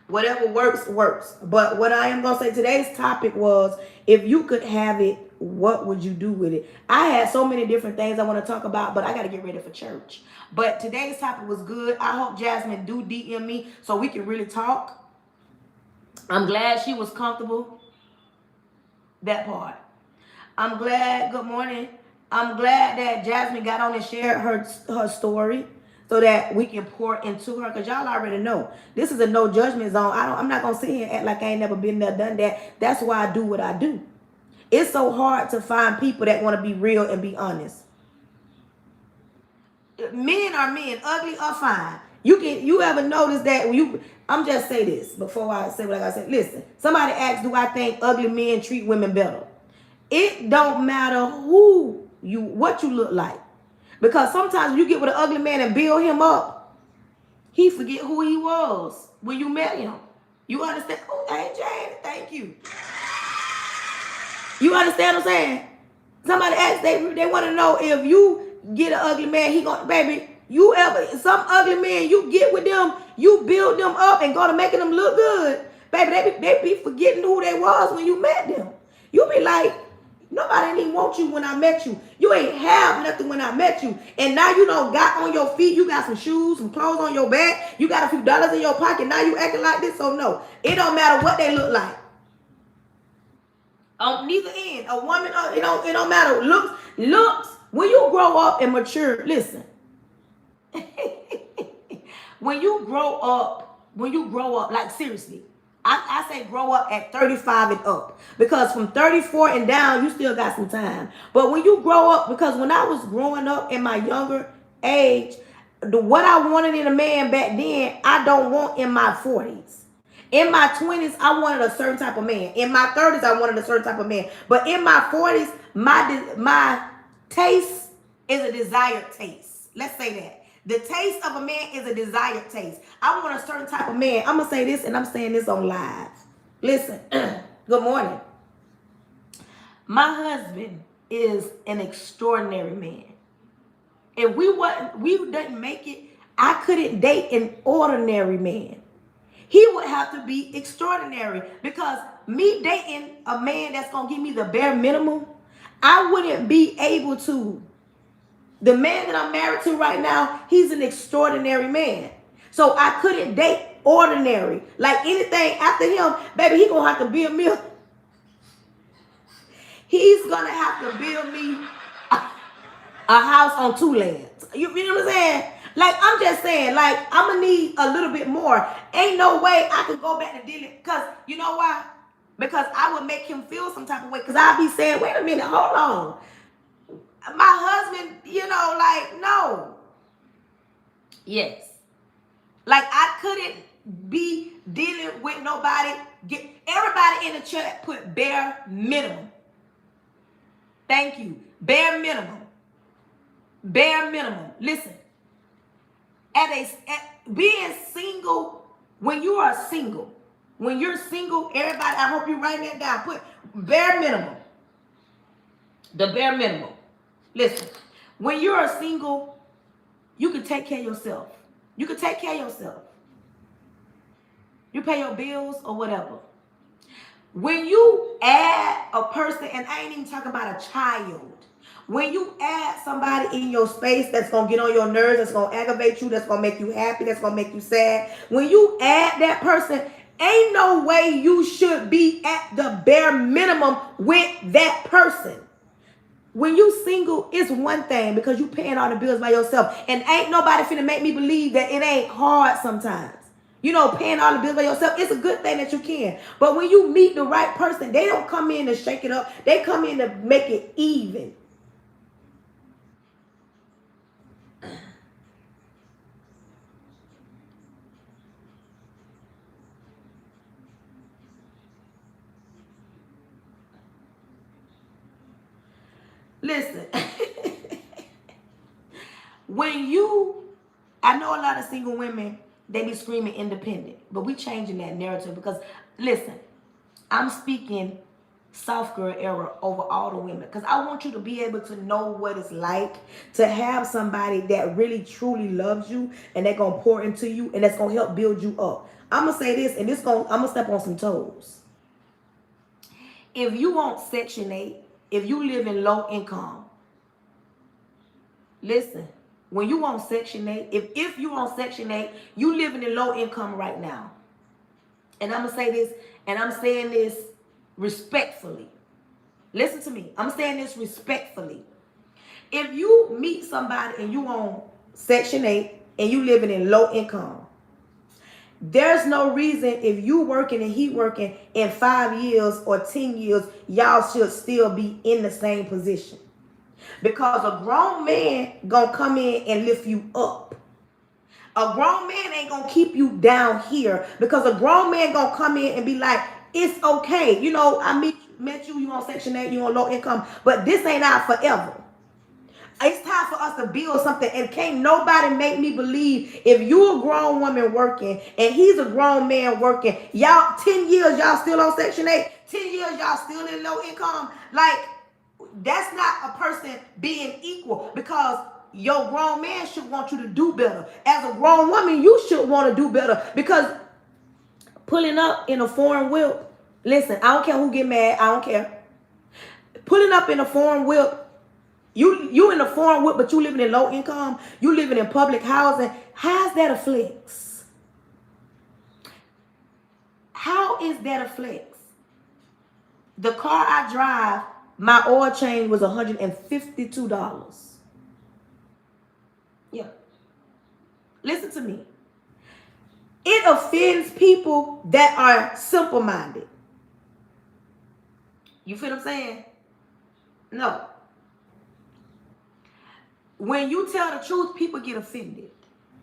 whatever works, works. But what I am going to say, today's topic was, if you could have it, what would you do with it? I had so many different things I want to talk about, but I got to get ready for church. But today's topic was good. I hope Jasmine do DM me so we can really talk. I'm glad she was comfortable. That part. I'm glad, good morning. I'm glad that Jasmine got on and shared her story so that we can pour into her, because y'all already know this is a no judgment zone. I'm not going to sit here and act like I ain't never been there, done that. That's why I do what I do. It's so hard to find people that want to be real and be honest. Men are men, ugly or fine. You ever notice that I'm just say this before I say what I gotta say. Listen, somebody asked, do I think ugly men treat women better? It don't matter what you look like. Because sometimes you get with an ugly man and build him up, he forget who he was when you met him. You understand? Oh, hey, Jane, thank you. You understand what I'm saying? Somebody asked, they want to know if you get an ugly man, baby, some ugly men, you get with them, you build them up and go to making them look good. Baby, they be forgetting who they was when you met them. You be like, nobody didn't even want you when I met you. You ain't have nothing when I met you. And now you don't got on your feet, you got some shoes, some clothes on your back, you got a few dollars in your pocket, now you acting like this. So no, it don't matter what they look like. On neither end, a woman, it don't matter. Looks, when you grow up and mature, listen. when you grow up, like seriously, I say grow up at 35 and up. Because from 34 and down, you still got some time. But when you grow up, because when I was growing up in my younger age, what I wanted in a man back then, I don't want in my 40s. In my 20s, I wanted a certain type of man. In my 30s, I wanted a certain type of man. But in my 40s, my taste is a desired taste. Let's say that. The taste of a man is a desired taste. I want a certain type of man. I'm going to say this, and I'm saying this on live. Listen, good morning. My husband is an extraordinary man. If we didn't make it, I couldn't date an ordinary man. He would have to be extraordinary, because me dating a man that's going to give me the bare minimum, I wouldn't be able to. The man that I'm married to right now, he's an extraordinary man. So I couldn't date ordinary. Like anything after him, baby, he going to have to build me. He's going to have to build me a house on 2 lands. You know what I'm saying? Like, I'm just saying, like, I'm going to need a little bit more. Ain't no way I could go back to dealing. Because, you know why? Because I would make him feel some type of way. Because I'd be saying, wait a minute, hold on. My husband, like, no. Yes. Like, I couldn't be dealing with nobody. Everybody in the chat put bare minimum. Thank you. Bare minimum. Bare minimum. Listen. Being single, when you are single, everybody, I hope you're writing that down. Put bare minimum. The bare minimum. Listen, when you're single, you can take care of yourself. You can take care of yourself. You pay your bills or whatever. When you add a person, and I ain't even talking about a child. When you add somebody in your space that's going to get on your nerves, that's going to aggravate you, that's going to make you happy, that's going to make you sad. When you add that person, ain't no way you should be at the bare minimum with that person. When you single, it's one thing because you paying all the bills by yourself. And ain't nobody finna make me believe that it ain't hard sometimes. Paying all the bills by yourself, it's a good thing that you can. But when you meet the right person, they don't come in to shake it up. They come in to make it even. Listen, I know a lot of single women, they be screaming independent, but we changing that narrative because, listen, I'm speaking soft girl era over all the women because I want you to be able to know what it's like to have somebody that really truly loves you and they're going to pour into you and that's going to help build you up. I'm going to say this, and I'm going to step on some toes. If you want Section 8, if you live in low income, listen, when you want Section 8, if you want Section 8, you living in low income right now. And I'm going to say this, and I'm saying this respectfully. Listen to me. I'm saying this respectfully. If you meet somebody and you on Section 8 and you living in low income, there's no reason if you working and he working in 5 years or 10 years, y'all should still be in the same position. Because a grown man gonna come in and lift you up. A grown man ain't gonna keep you down here because a grown man gonna come in and be like, it's okay. You know, met you on Section 8, you on low income, but this ain't our forever. It's time for us to build something, and can't nobody make me believe if you a grown woman working and he's a grown man working, y'all 10 years y'all still on Section 8, 10 years y'all still in low income. Like, that's not a person being equal, because your grown man should want you to do better. As a grown woman, you should want to do better, because pulling up in a foreign whip, listen, I don't care who get mad, I don't care. Pulling up in a foreign whip, you in a foreign whip, but you living in low income, you living in public housing. How's that a flex? How is that a flex? The car I drive, my oil change was $152. Yeah. Listen to me. It offends people that are simple-minded. You feel what I'm saying? No. When you tell the truth, people get offended.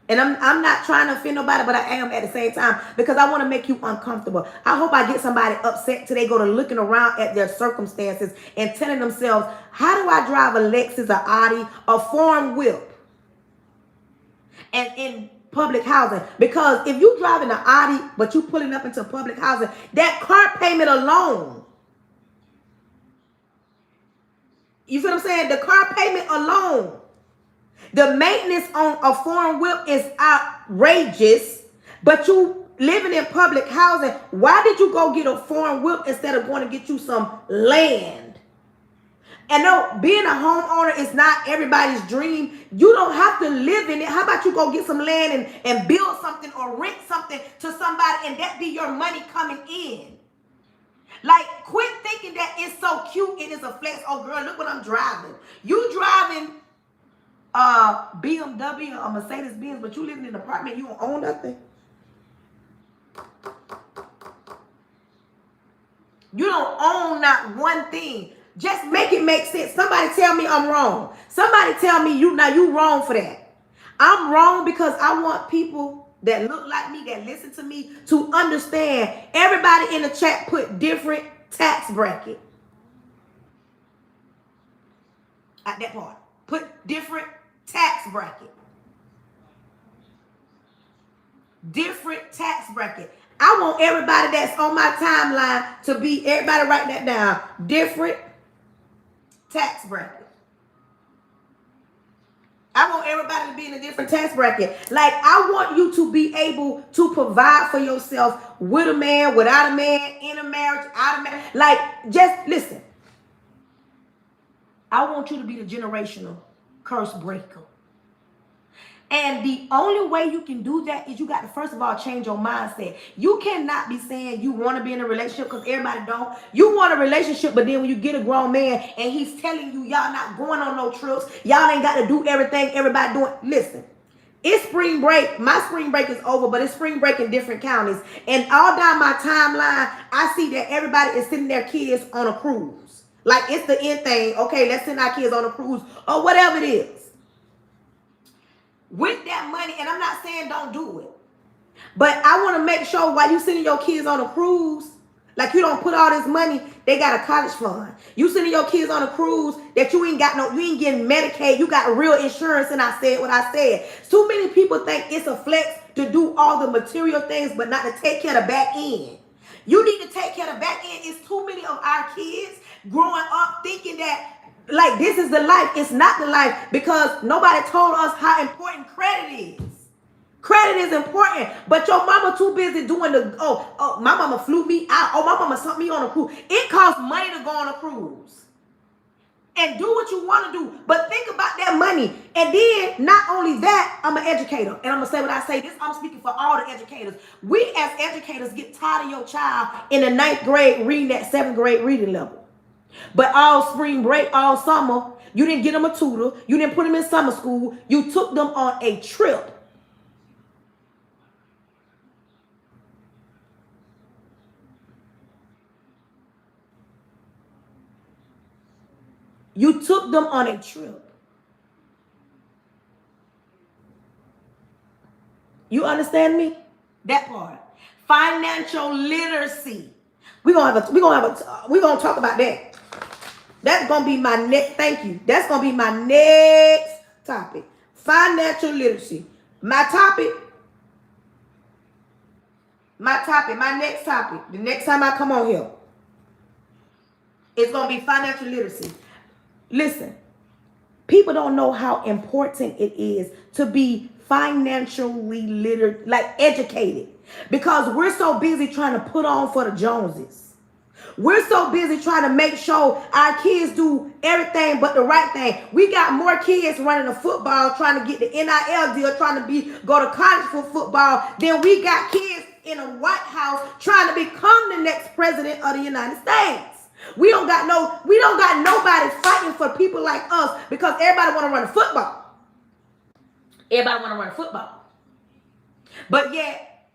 And I'm not trying to offend nobody, but I am at the same time, because I want to make you uncomfortable. I hope I get somebody upset till they go to looking around at their circumstances and telling themselves, how do I drive a Lexus, a Audi, a foreign whip, and in public housing? Because if you driving an Audi, but you pulling up into public housing, that car payment alone, you feel what I'm saying? The car payment alone. The maintenance on a foreign whip is outrageous, but you living in public housing. Why did you go get a foreign whip instead of going to get you some land? And no, being a homeowner is not everybody's dream. You don't have to live in it. How about you go get some land and build something or rent something to somebody, and that be your money coming in? Like, quit thinking that it's so cute, it is a flex. Oh, girl, look what I'm driving. You driving BMW or Mercedes Benz, but you living in an apartment, you don't own nothing. You don't own not one thing. Just make it make sense. Somebody tell me I'm wrong. Somebody tell me you wrong for that. I'm wrong because I want people that look like me, that listen to me, to understand. Everybody in the chat put different tax bracket. At that part, put different tax bracket. Different tax bracket. I want everybody that's on my timeline to be, everybody write that down. Different tax bracket. I want everybody to be in a different tax bracket. Like, I want you to be able to provide for yourself with a man, without a man, in a marriage, out of marriage. Like, just listen. I want you to be the generational curse breaker. And the only way you can do that is you got to, first of all, change your mindset. You cannot be saying you want to be in a relationship, because everybody don't. You want a relationship, but then when you get a grown man and he's telling you y'all not going on no trips, y'all ain't got to do everything everybody doing. Listen, it's spring break. My spring break is over, but it's spring break in different counties. And all down my timeline, I see that everybody is sending their kids on a cruise. Like, it's the end thing. Okay, let's send our kids on a cruise or whatever it is. With that money, and I'm not saying don't do it, but I want to make sure while you sending your kids on a cruise, like, you don't put all this money, they got a college fund. You sending your kids on a cruise that you ain't getting Medicaid, you got real insurance, and I said what I said. Too many people think it's a flex to do all the material things, but not to take care of the back end. You need to take care of the back end. It's too many of our kids growing up thinking that, like, this is the life. It's not the life, because nobody told us how important credit is. Credit is important, but your mama too busy doing my mama flew me out. Oh, my mama sent me on a cruise. It costs money to go on a cruise. And do what you want to do, but think about that money. And then, not only that, I'm an educator, and I'm going to say what I say. This, I'm speaking for all the educators. We as educators get tired of your child in the 9th grade reading that 7th grade reading level. But all spring break, all summer, you didn't get them a tutor. You didn't put them in summer school. You took them on a trip. You took them on a trip. You understand me? That part. Financial literacy. We're gonna talk about that. That's gonna be my next. Thank you. That's gonna be my next topic. Financial literacy. My next topic. The next time I come on here, it's gonna be financial literacy. Listen, people don't know how important it is to be financially literate, like educated, because we're so busy trying to put on for the Joneses. We're so busy trying to make sure our kids do everything but the right thing. We got more kids running a football, trying to get the NIL deal, trying to go to college for football, than we got kids in a White House trying to become the next president of the United States. We don't got nobody fighting for people like us, because everybody want to run a football. But yet,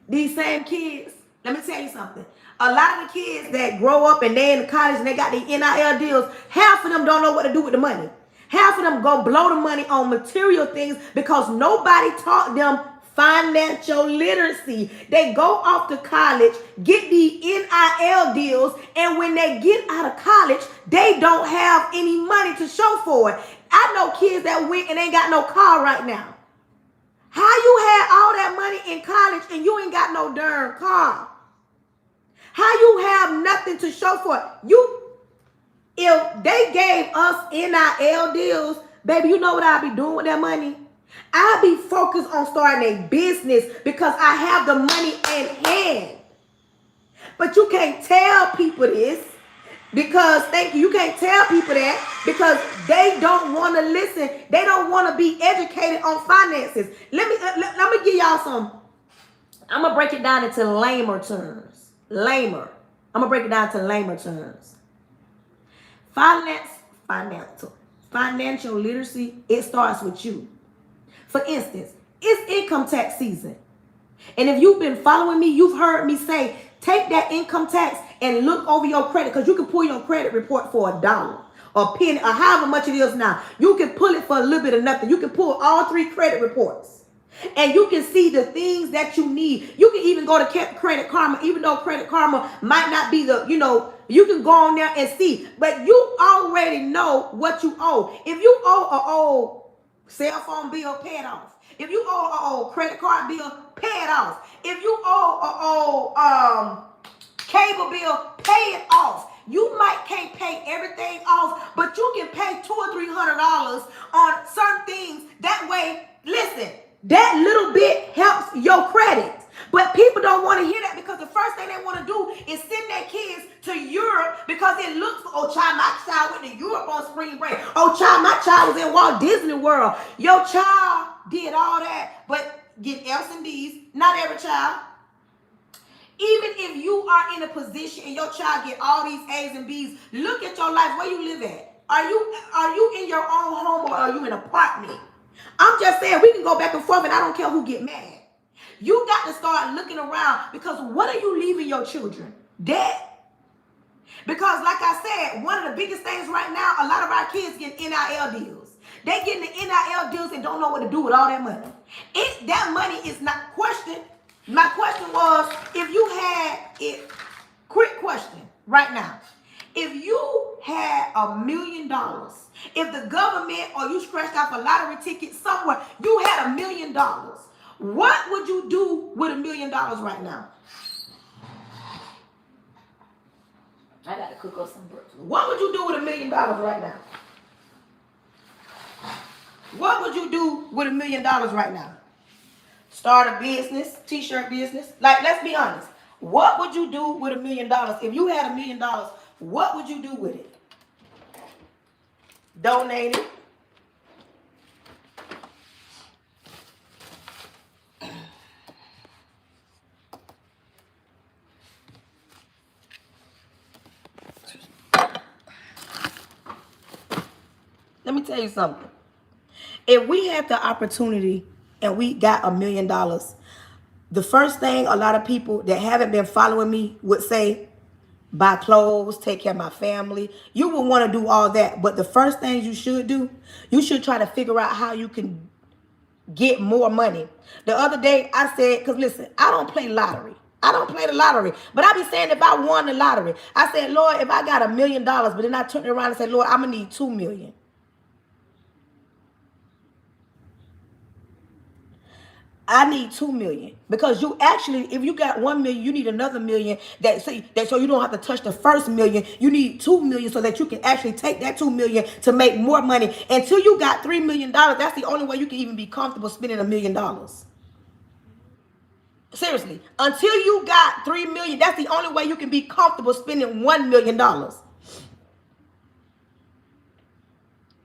these same kids, let me tell you something. A lot of the kids that grow up and they in college and they got the NIL deals, half of them don't know what to do with the money. Half of them go blow the money on material things because nobody taught them financial literacy. They go off to college, get the NIL deals, and when they get out of college, they don't have any money to show for it. I know kids that went and ain't got no car right now. How you had all that money in college and you ain't got no darn car? How you have nothing to show for it? If they gave us NIL deals, baby, you know what I'd be doing with that money? I'd be focused on starting a business because I have the money in hand. But you can't tell people this because, you can't tell people that because they don't want to listen. They don't want to be educated on finances. Let me give y'all some. I'm going to break it down into lamer terms. I'm going to break it down to lamer terms. Financial literacy, it starts with you. For instance, it's income tax season. And if you've been following me, you've heard me say, take that income tax and look over your credit, because you can pull your credit report for $1 or a penny or however much it is now. You can pull it for a little bit of nothing. You can pull all 3 credit reports. And you can see the things that you need. You can even go to Credit Karma, even though Credit Karma might not be you can go on there and see. But you already know what you owe. If you owe an old cell phone bill, pay it off. If you owe an old credit card bill, pay it off. If you owe an old cable bill, pay it off. You might can't pay everything off, but you can pay $200 or $300 on certain things. That way, listen, that little bit helps your credit. But people don't want to hear that, because the first thing they want to do is send their kids to Europe because it looks, oh child, my child went to Europe on spring break. Oh child, my child was in Walt Disney World. Your child did all that, but get F's and D's. Not every child. Even if you are in a position and your child get all these A's and B's, look at your life. Where you live at? Are you in your own home or are you in an apartment? I'm just saying, we can go back and forth and I don't care who get mad. You got to start looking around, because what are you leaving your children? Debt? Because like I said, one of the biggest things right now, a lot of our kids get NIL deals. They getting the NIL deals and don't know what to do with all that money. That money is not questioned. My question was, if you had it, quick question right now. If you had $1 million, if the government or you scratched off a lottery ticket somewhere, you had $1 million, what would you do with $1 million right now? I got to cook up some breakfast. What would you do with $1 million right now? What would you do with $1 million right now? Start a business, t-shirt business. Like, let's be honest. What would you do with $1 million? If you had $1 million, what would you do with it? Donate it. Let me tell you something. If we had the opportunity and we got $1 million, the first thing a lot of people that haven't been following me would say, buy clothes, take care of my family. You would want to do all that. But the first thing you should do, you should try to figure out how you can get more money. The other day I said, because listen, I don't play lottery. I don't play the lottery. But I be saying if I won the lottery, I said, Lord, if I got $1 million, but then I turned around and said, Lord, I'm going to need 2 million. I need 2 million, because you actually, if you got 1 million, you need another million so you don't have to touch the first million. You need 2 million so that you can actually take that 2 million to make more money. Until you got $3 million, that's the only way you can even be comfortable spending $1 million. Seriously, until you got 3 million, that's the only way you can be comfortable spending $1 million.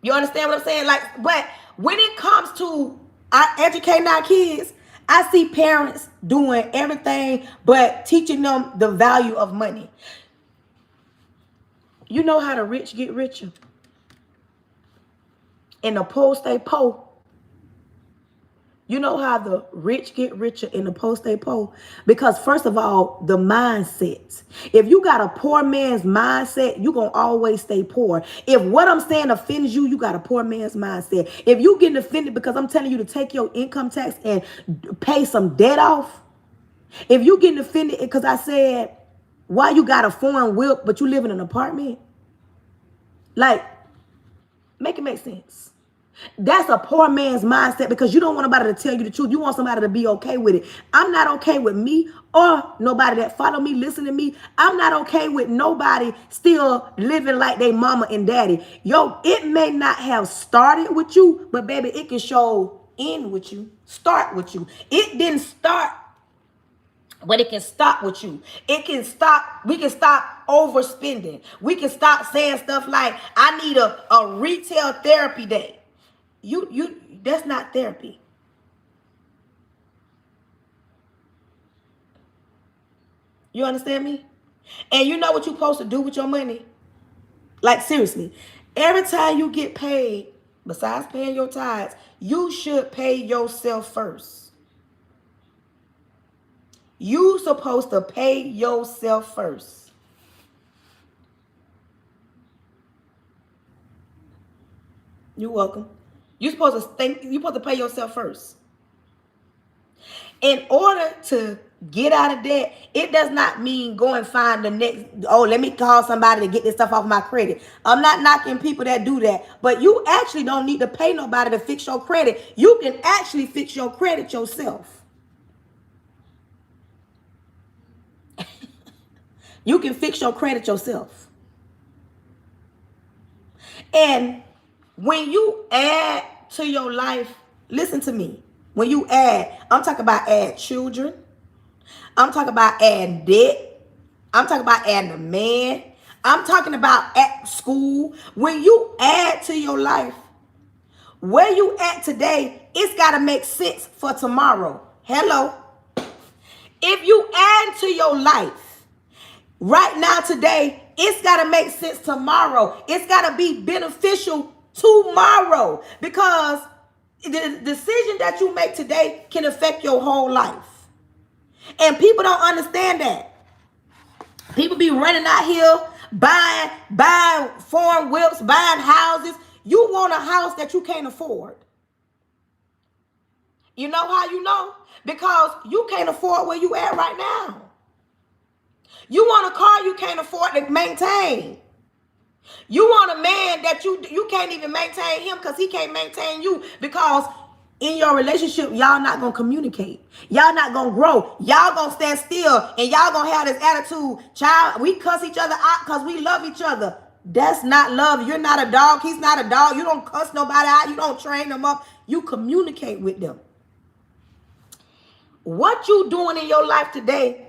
You understand what I'm saying? Like, but when it comes to educating our kids, I see parents doing everything but teaching them the value of money. You know how the rich get richer and the poor stay poor. You know how the rich get richer and the poor stay poor? Because first of all, the mindset. If you got a poor man's mindset, you're going to always stay poor. If what I'm saying offends you, you got a poor man's mindset. If you getting offended because I'm telling you to take your income tax and pay some debt off, if you getting offended because I said, why you got a foreign whip but you live in an apartment? Like, make it make sense. That's a poor man's mindset, because you don't want nobody to tell you the truth. You want somebody to be okay with it. I'm not okay with me or nobody that follow me, listen to me. I'm not okay with nobody still living like they mama and daddy. Yo, it may not have started with you, but baby, it can show end with you, start with you. It didn't start, but it can stop with you. It can stop. We can stop overspending. We can stop saying stuff like, I need a retail therapy day. That's not therapy. You understand me? And you know what you're supposed to do with your money? Like, seriously, every time you get paid, besides paying your tithes, you should pay yourself first. You supposed to pay yourself first. You're welcome. You're supposed to pay yourself first. In order to get out of debt, it does not mean go and find the next, let me call somebody to get this stuff off my credit. I'm not knocking people that do that, but you actually don't need to pay nobody to fix your credit. You can actually fix your credit yourself. You can fix your credit yourself. And when you add to your life, listen to me. When you add, I'm talking about add children. I'm talking about add debt. I'm talking about adding a man. I'm talking about at school. When you add to your life, where you at today, it's got to make sense for tomorrow. Hello. If you add to your life right now, today, it's got to make sense tomorrow. It's got to be beneficial tomorrow, because the decision that you make today can affect your whole life. And people don't understand that. People be running out here buying foreign whips, buying houses. You want a house that you can't afford. You know how you know? Because you can't afford where you at right now. You want a car you can't afford to maintain. You want a man that you can't even maintain him because he can't maintain you, because in your relationship, y'all not going to communicate. Y'all not going to grow. Y'all going to stand still and y'all going to have this attitude. Child, we cuss each other out because we love each other. That's not love. You're not a dog. He's not a dog. You don't cuss nobody out. You don't train them up. You communicate with them. What you doing in your life today?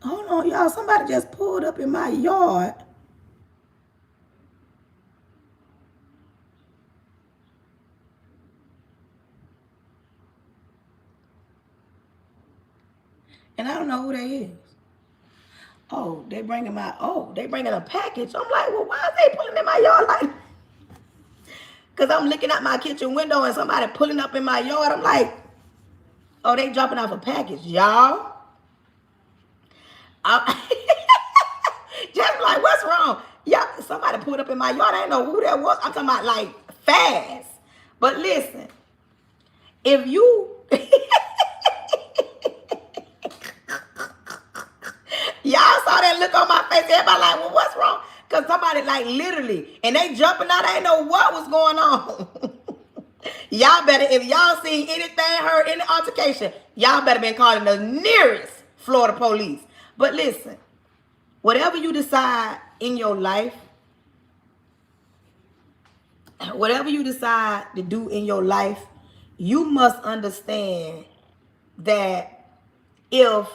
Hold on, y'all. Somebody just pulled up in my yard. And I don't know who they is. Oh, they bringing a package. I'm like, well, why is they pulling in my yard like? Because I'm looking out my kitchen window and somebody pulling up in my yard. I'm like, oh, they dropping off a package. Y'all. Just like, what's wrong? Yeah, somebody pulled up in my yard. I didn't know who that was. I'm talking about like fast. But listen, if you y'all saw that look on my face, everybody like, well, what's wrong? Because somebody like literally, and they jumping out, I didn't know what was going on. Y'all better, if y'all seen anything, heard any altercation, y'all better been calling the nearest Florida police. But listen, whatever you decide in your life, whatever you decide to do in your life, you must understand that if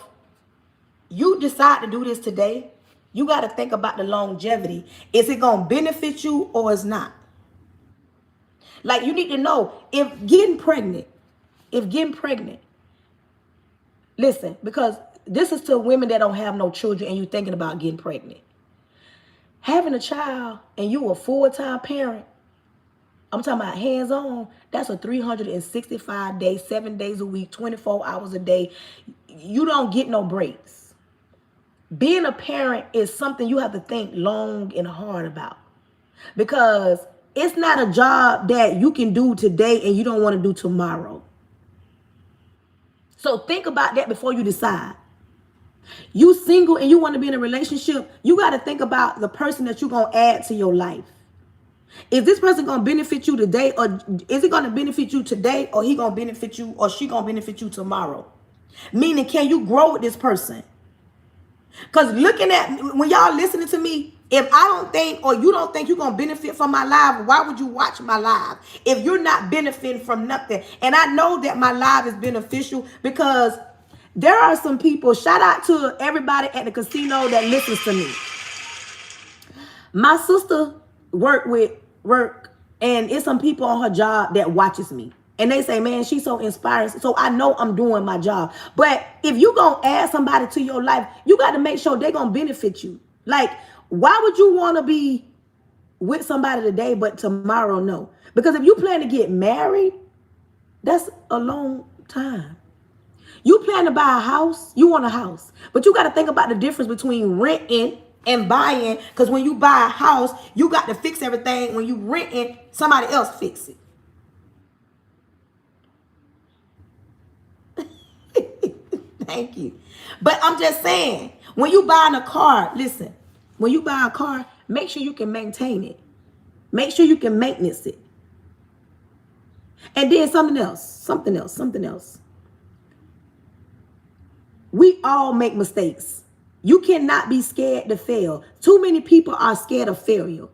you decide to do this today, you got to think about the longevity. Is it going to benefit you or is not? Like, you need to know if getting pregnant, listen, because this is to women that don't have no children and you thinking about getting pregnant. Having a child and you a full-time parent, I'm talking about hands-on, that's a 365 days, 7 days a week, 24 hours a day. You don't get no breaks. Being a parent is something you have to think long and hard about. Because it's not a job that you can do today and you don't want to do tomorrow. So think about that before you decide. You single and you want to be in a relationship, you got to think about the person that you're going to add to your life. Is this person going to benefit you today, or is it going to benefit you today, or he going to benefit you, or she going to benefit you tomorrow? Meaning, can you grow with this person? Because looking at, when y'all listening to me, if I don't think, or you don't think you're going to benefit from my live, why would you watch my live if you're not benefiting from nothing? And I know that my live is beneficial because there are some people, shout out to everybody at the casino that listens to me. My sister work, and it's some people on her job that watches me. And they say, man, she's so inspiring. So I know I'm doing my job. But if you're going to add somebody to your life, you got to make sure they're going to benefit you. Like, why would you want to be with somebody today, but tomorrow no? Because if you plan to get married, that's a long time. You plan to buy a house, you want a house. But you got to think about the difference between renting and buying. Because when you buy a house, you got to fix everything. When you renting, somebody else fix it. Thank you. But I'm just saying, when you buying a car, listen, when you buy a car, make sure you can maintain it. Make sure you can maintenance it. And then something else. We all make mistakes. You cannot be scared to fail. Too many people are scared of failure.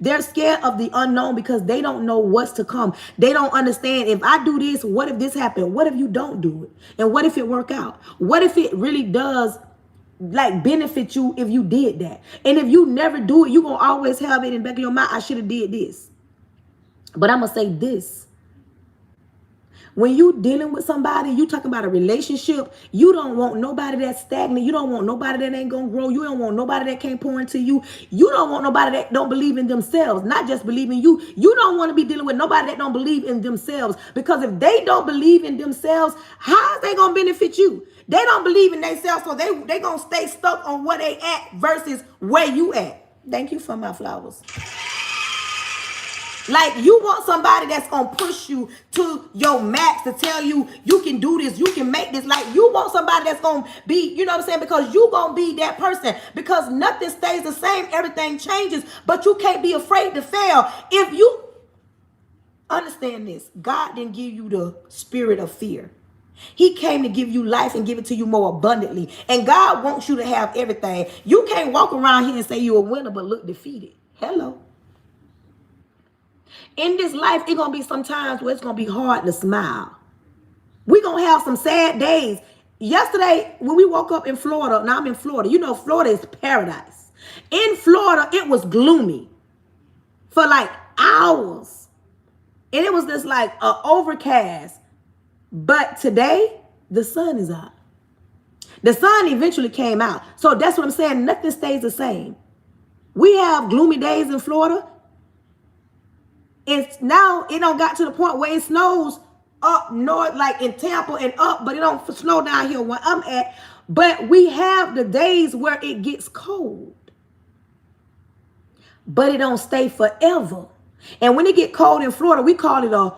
They're scared of the unknown because they don't know what's to come. They don't understand, if I do this, what if this happened? What if you don't do it? And what if it work out? What if it really does like benefit you if you did that? And if you never do it, you're going to always have it in the back of your mind, I should have did this. But I'm going to say this. When you dealing with somebody, you talking about a relationship, you don't want nobody that's stagnant. You don't want nobody that ain't going to grow. You don't want nobody that can't pour into you. You don't want nobody that don't believe in themselves, not just believe in you. You don't want to be dealing with nobody that don't believe in themselves, because if they don't believe in themselves, how is they going to benefit you? They don't believe in themselves, so they going to stay stuck on where they at versus where you at. Thank you for my flowers. Like, you want somebody that's going to push you to your max, to tell you, you can do this, you can make this. Like, you want somebody that's going to be, you know what I'm saying? Because you going to be that person. Because nothing stays the same. Everything changes. But you can't be afraid to fail. If you understand this, God didn't give you the spirit of fear. He came to give you life and give it to you more abundantly. And God wants you to have everything. You can't walk around here and say you're a winner but look defeated. Hello. In this life, it's going to be some times where it's going to be hard to smile. We're going to have some sad days. Yesterday, when we woke up in Florida, now I'm in Florida. You know, Florida is paradise. In Florida, it was gloomy for like hours. And it was just like an overcast. But today, the sun is out. The sun eventually came out. So that's what I'm saying. Nothing stays the same. We have gloomy days in Florida. It's now it don't got to the point where it snows up north, like in Tampa and up, but it don't snow down here where I'm at. But we have the days where it gets cold, but it don't stay forever. And when it get cold in Florida, we call it a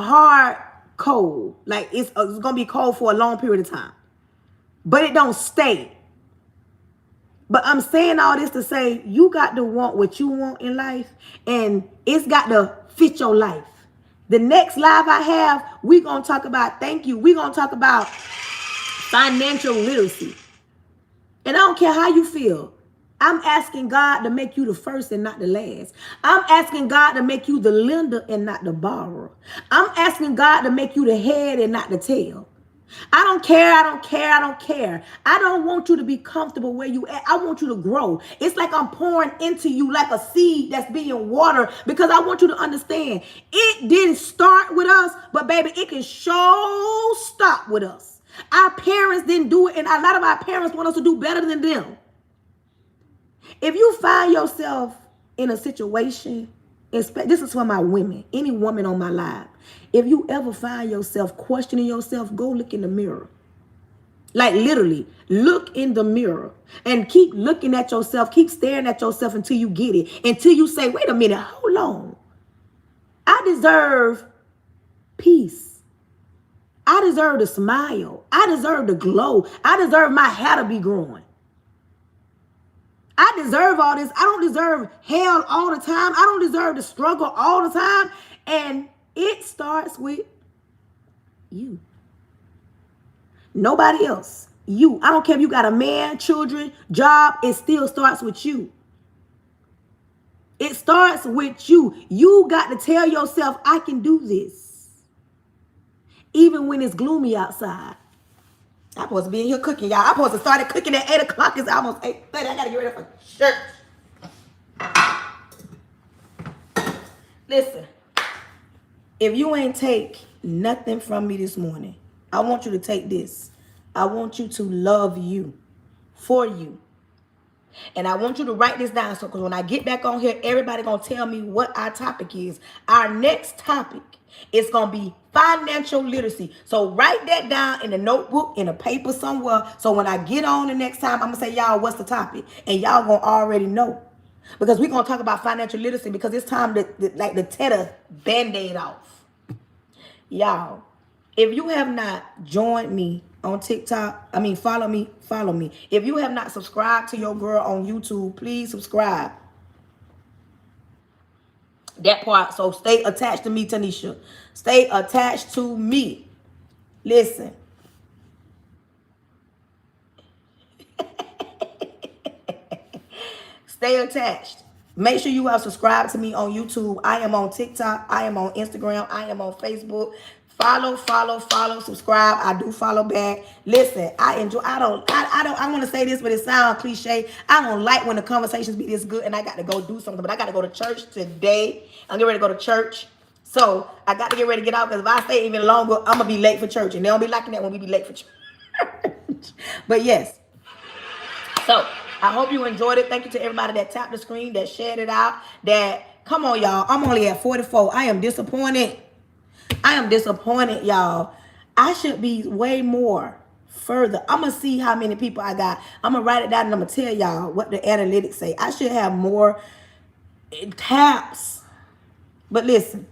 hard cold. Like it's gonna be cold for a long period of time, but it don't stay. But I'm saying all this to say you got to want what you want in life, and it's got to fit your life. The next live I have, we're going to talk about, thank you, we're going to talk about financial literacy. And I don't care how you feel. I'm asking God to make you the first and not the last. I'm asking God to make you the lender and not the borrower. I'm asking God to make you the head and not the tail. I don't care. I don't care. I don't care. I don't want you to be comfortable where you at. I want you to grow. It's like I'm pouring into you like a seed that's being watered, because I want you to understand it didn't start with us, but baby, it can sure stop with us. Our parents didn't do it, and a lot of our parents want us to do better than them. If you find yourself in a situation, this is for my women, any woman on my live. If you ever find yourself questioning yourself, go look in the mirror. Like literally, look in the mirror and keep looking at yourself. Keep staring at yourself until you get it. Until you say, wait a minute, hold on. I deserve peace. I deserve to smile. I deserve to glow. I deserve my hair to be growing. I deserve all this. I don't deserve hell all the time. I don't deserve to struggle all the time. And it starts with you. Nobody else. You. I don't care if you got a man, children, job. It still starts with you. It starts with you. You got to tell yourself, I can do this. Even when it's gloomy outside. I'm supposed to be in here cooking, y'all. I'm supposed to start cooking at 8 o'clock. It's almost 8:30. I got to get ready for church. Listen. If you ain't take nothing from me this morning, I want you to take this. I want you to love you, for you. And I want you to write this down, so because when I get back on here, everybody going to tell me what our topic is. Our next topic is going to be financial literacy. So write that down in a notebook, in a paper somewhere. So when I get on the next time, I'm going to say, y'all, what's the topic? And y'all going to already know. Because we're going to talk about financial literacy, because it's time to tear the Band-Aid off. Y'all, if you have not joined me on TikTok, follow me. If you have not subscribed to your girl on YouTube, please subscribe. That part. So stay attached to me, Tanisha. Stay attached to me. Listen. Stay attached. Make sure you have subscribed to me on YouTube. I am on TikTok. I am on Instagram. I am on Facebook. Follow, subscribe. I do follow back. Listen, I want to say this, but it sounds cliche. I don't like when the conversations be this good and I got to go do something, but I got to go to church today. I'm getting ready to go to church. So I got to get ready to get out, because if I stay even longer, I'm going to be late for church. And they don't be liking that when we be late for church. But yes. So I hope you enjoyed it. Thank you to everybody that tapped the screen, that shared it out, come on, y'all. I'm only at 44. I am disappointed. Y'all. I should be way more further. I'm going to see how many people I got. I'm going to write it down and I'm going to tell y'all what the analytics say. I should have more taps. But listen,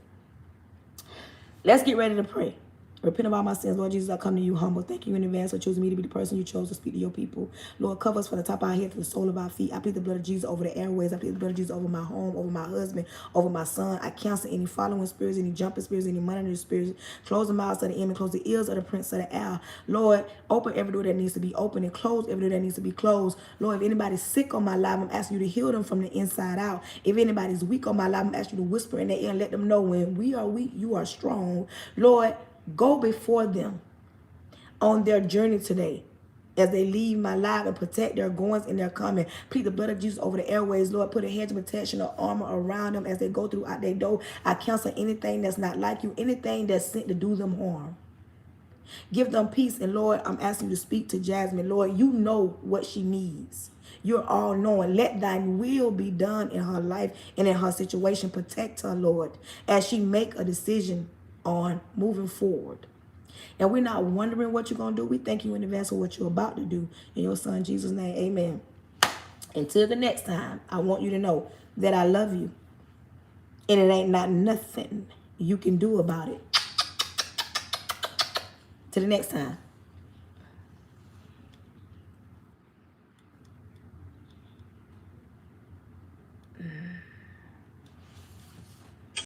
let's get ready to pray. Repent of all my sins. Lord Jesus, I come to you humble. Thank you in advance for choosing me to be the person you chose to speak to your people. Lord, cover us from the top of our head to the sole of our feet. I plead the blood of Jesus over the airways. I plead the blood of Jesus over my home, over my husband, over my son. I cancel any following spirits, any jumping spirits, any monitoring spirits. Close the mouths of the enemy, close the ears of the prince of the air. Lord, open every door that needs to be open and close every door that needs to be closed. Lord, if anybody's sick on my life, I'm asking you to heal them from the inside out. If anybody's weak on my life, I'm asking you to whisper in their ear and let them know when we are weak, you are strong. Lord, go before them on their journey today as they leave my life, and protect their goings and their coming. Plead the blood of Jesus over the airways. Lord, put a hedge of protection or armor around them as they go throughout their door. I cancel anything that's not like you, anything that's sent to do them harm. Give them peace. And Lord, I'm asking you to speak to Jasmine. Lord, you know what she needs. You're all knowing. Let thine will be done in her life and in her situation. Protect her, Lord, as she make a decision on moving forward. And we're not wondering what you're going to do. We thank you in advance for what you're about to do. In your son, Jesus' name, amen. Until the next time, I want you to know that I love you. And it ain't not nothing you can do about it. Till the next time.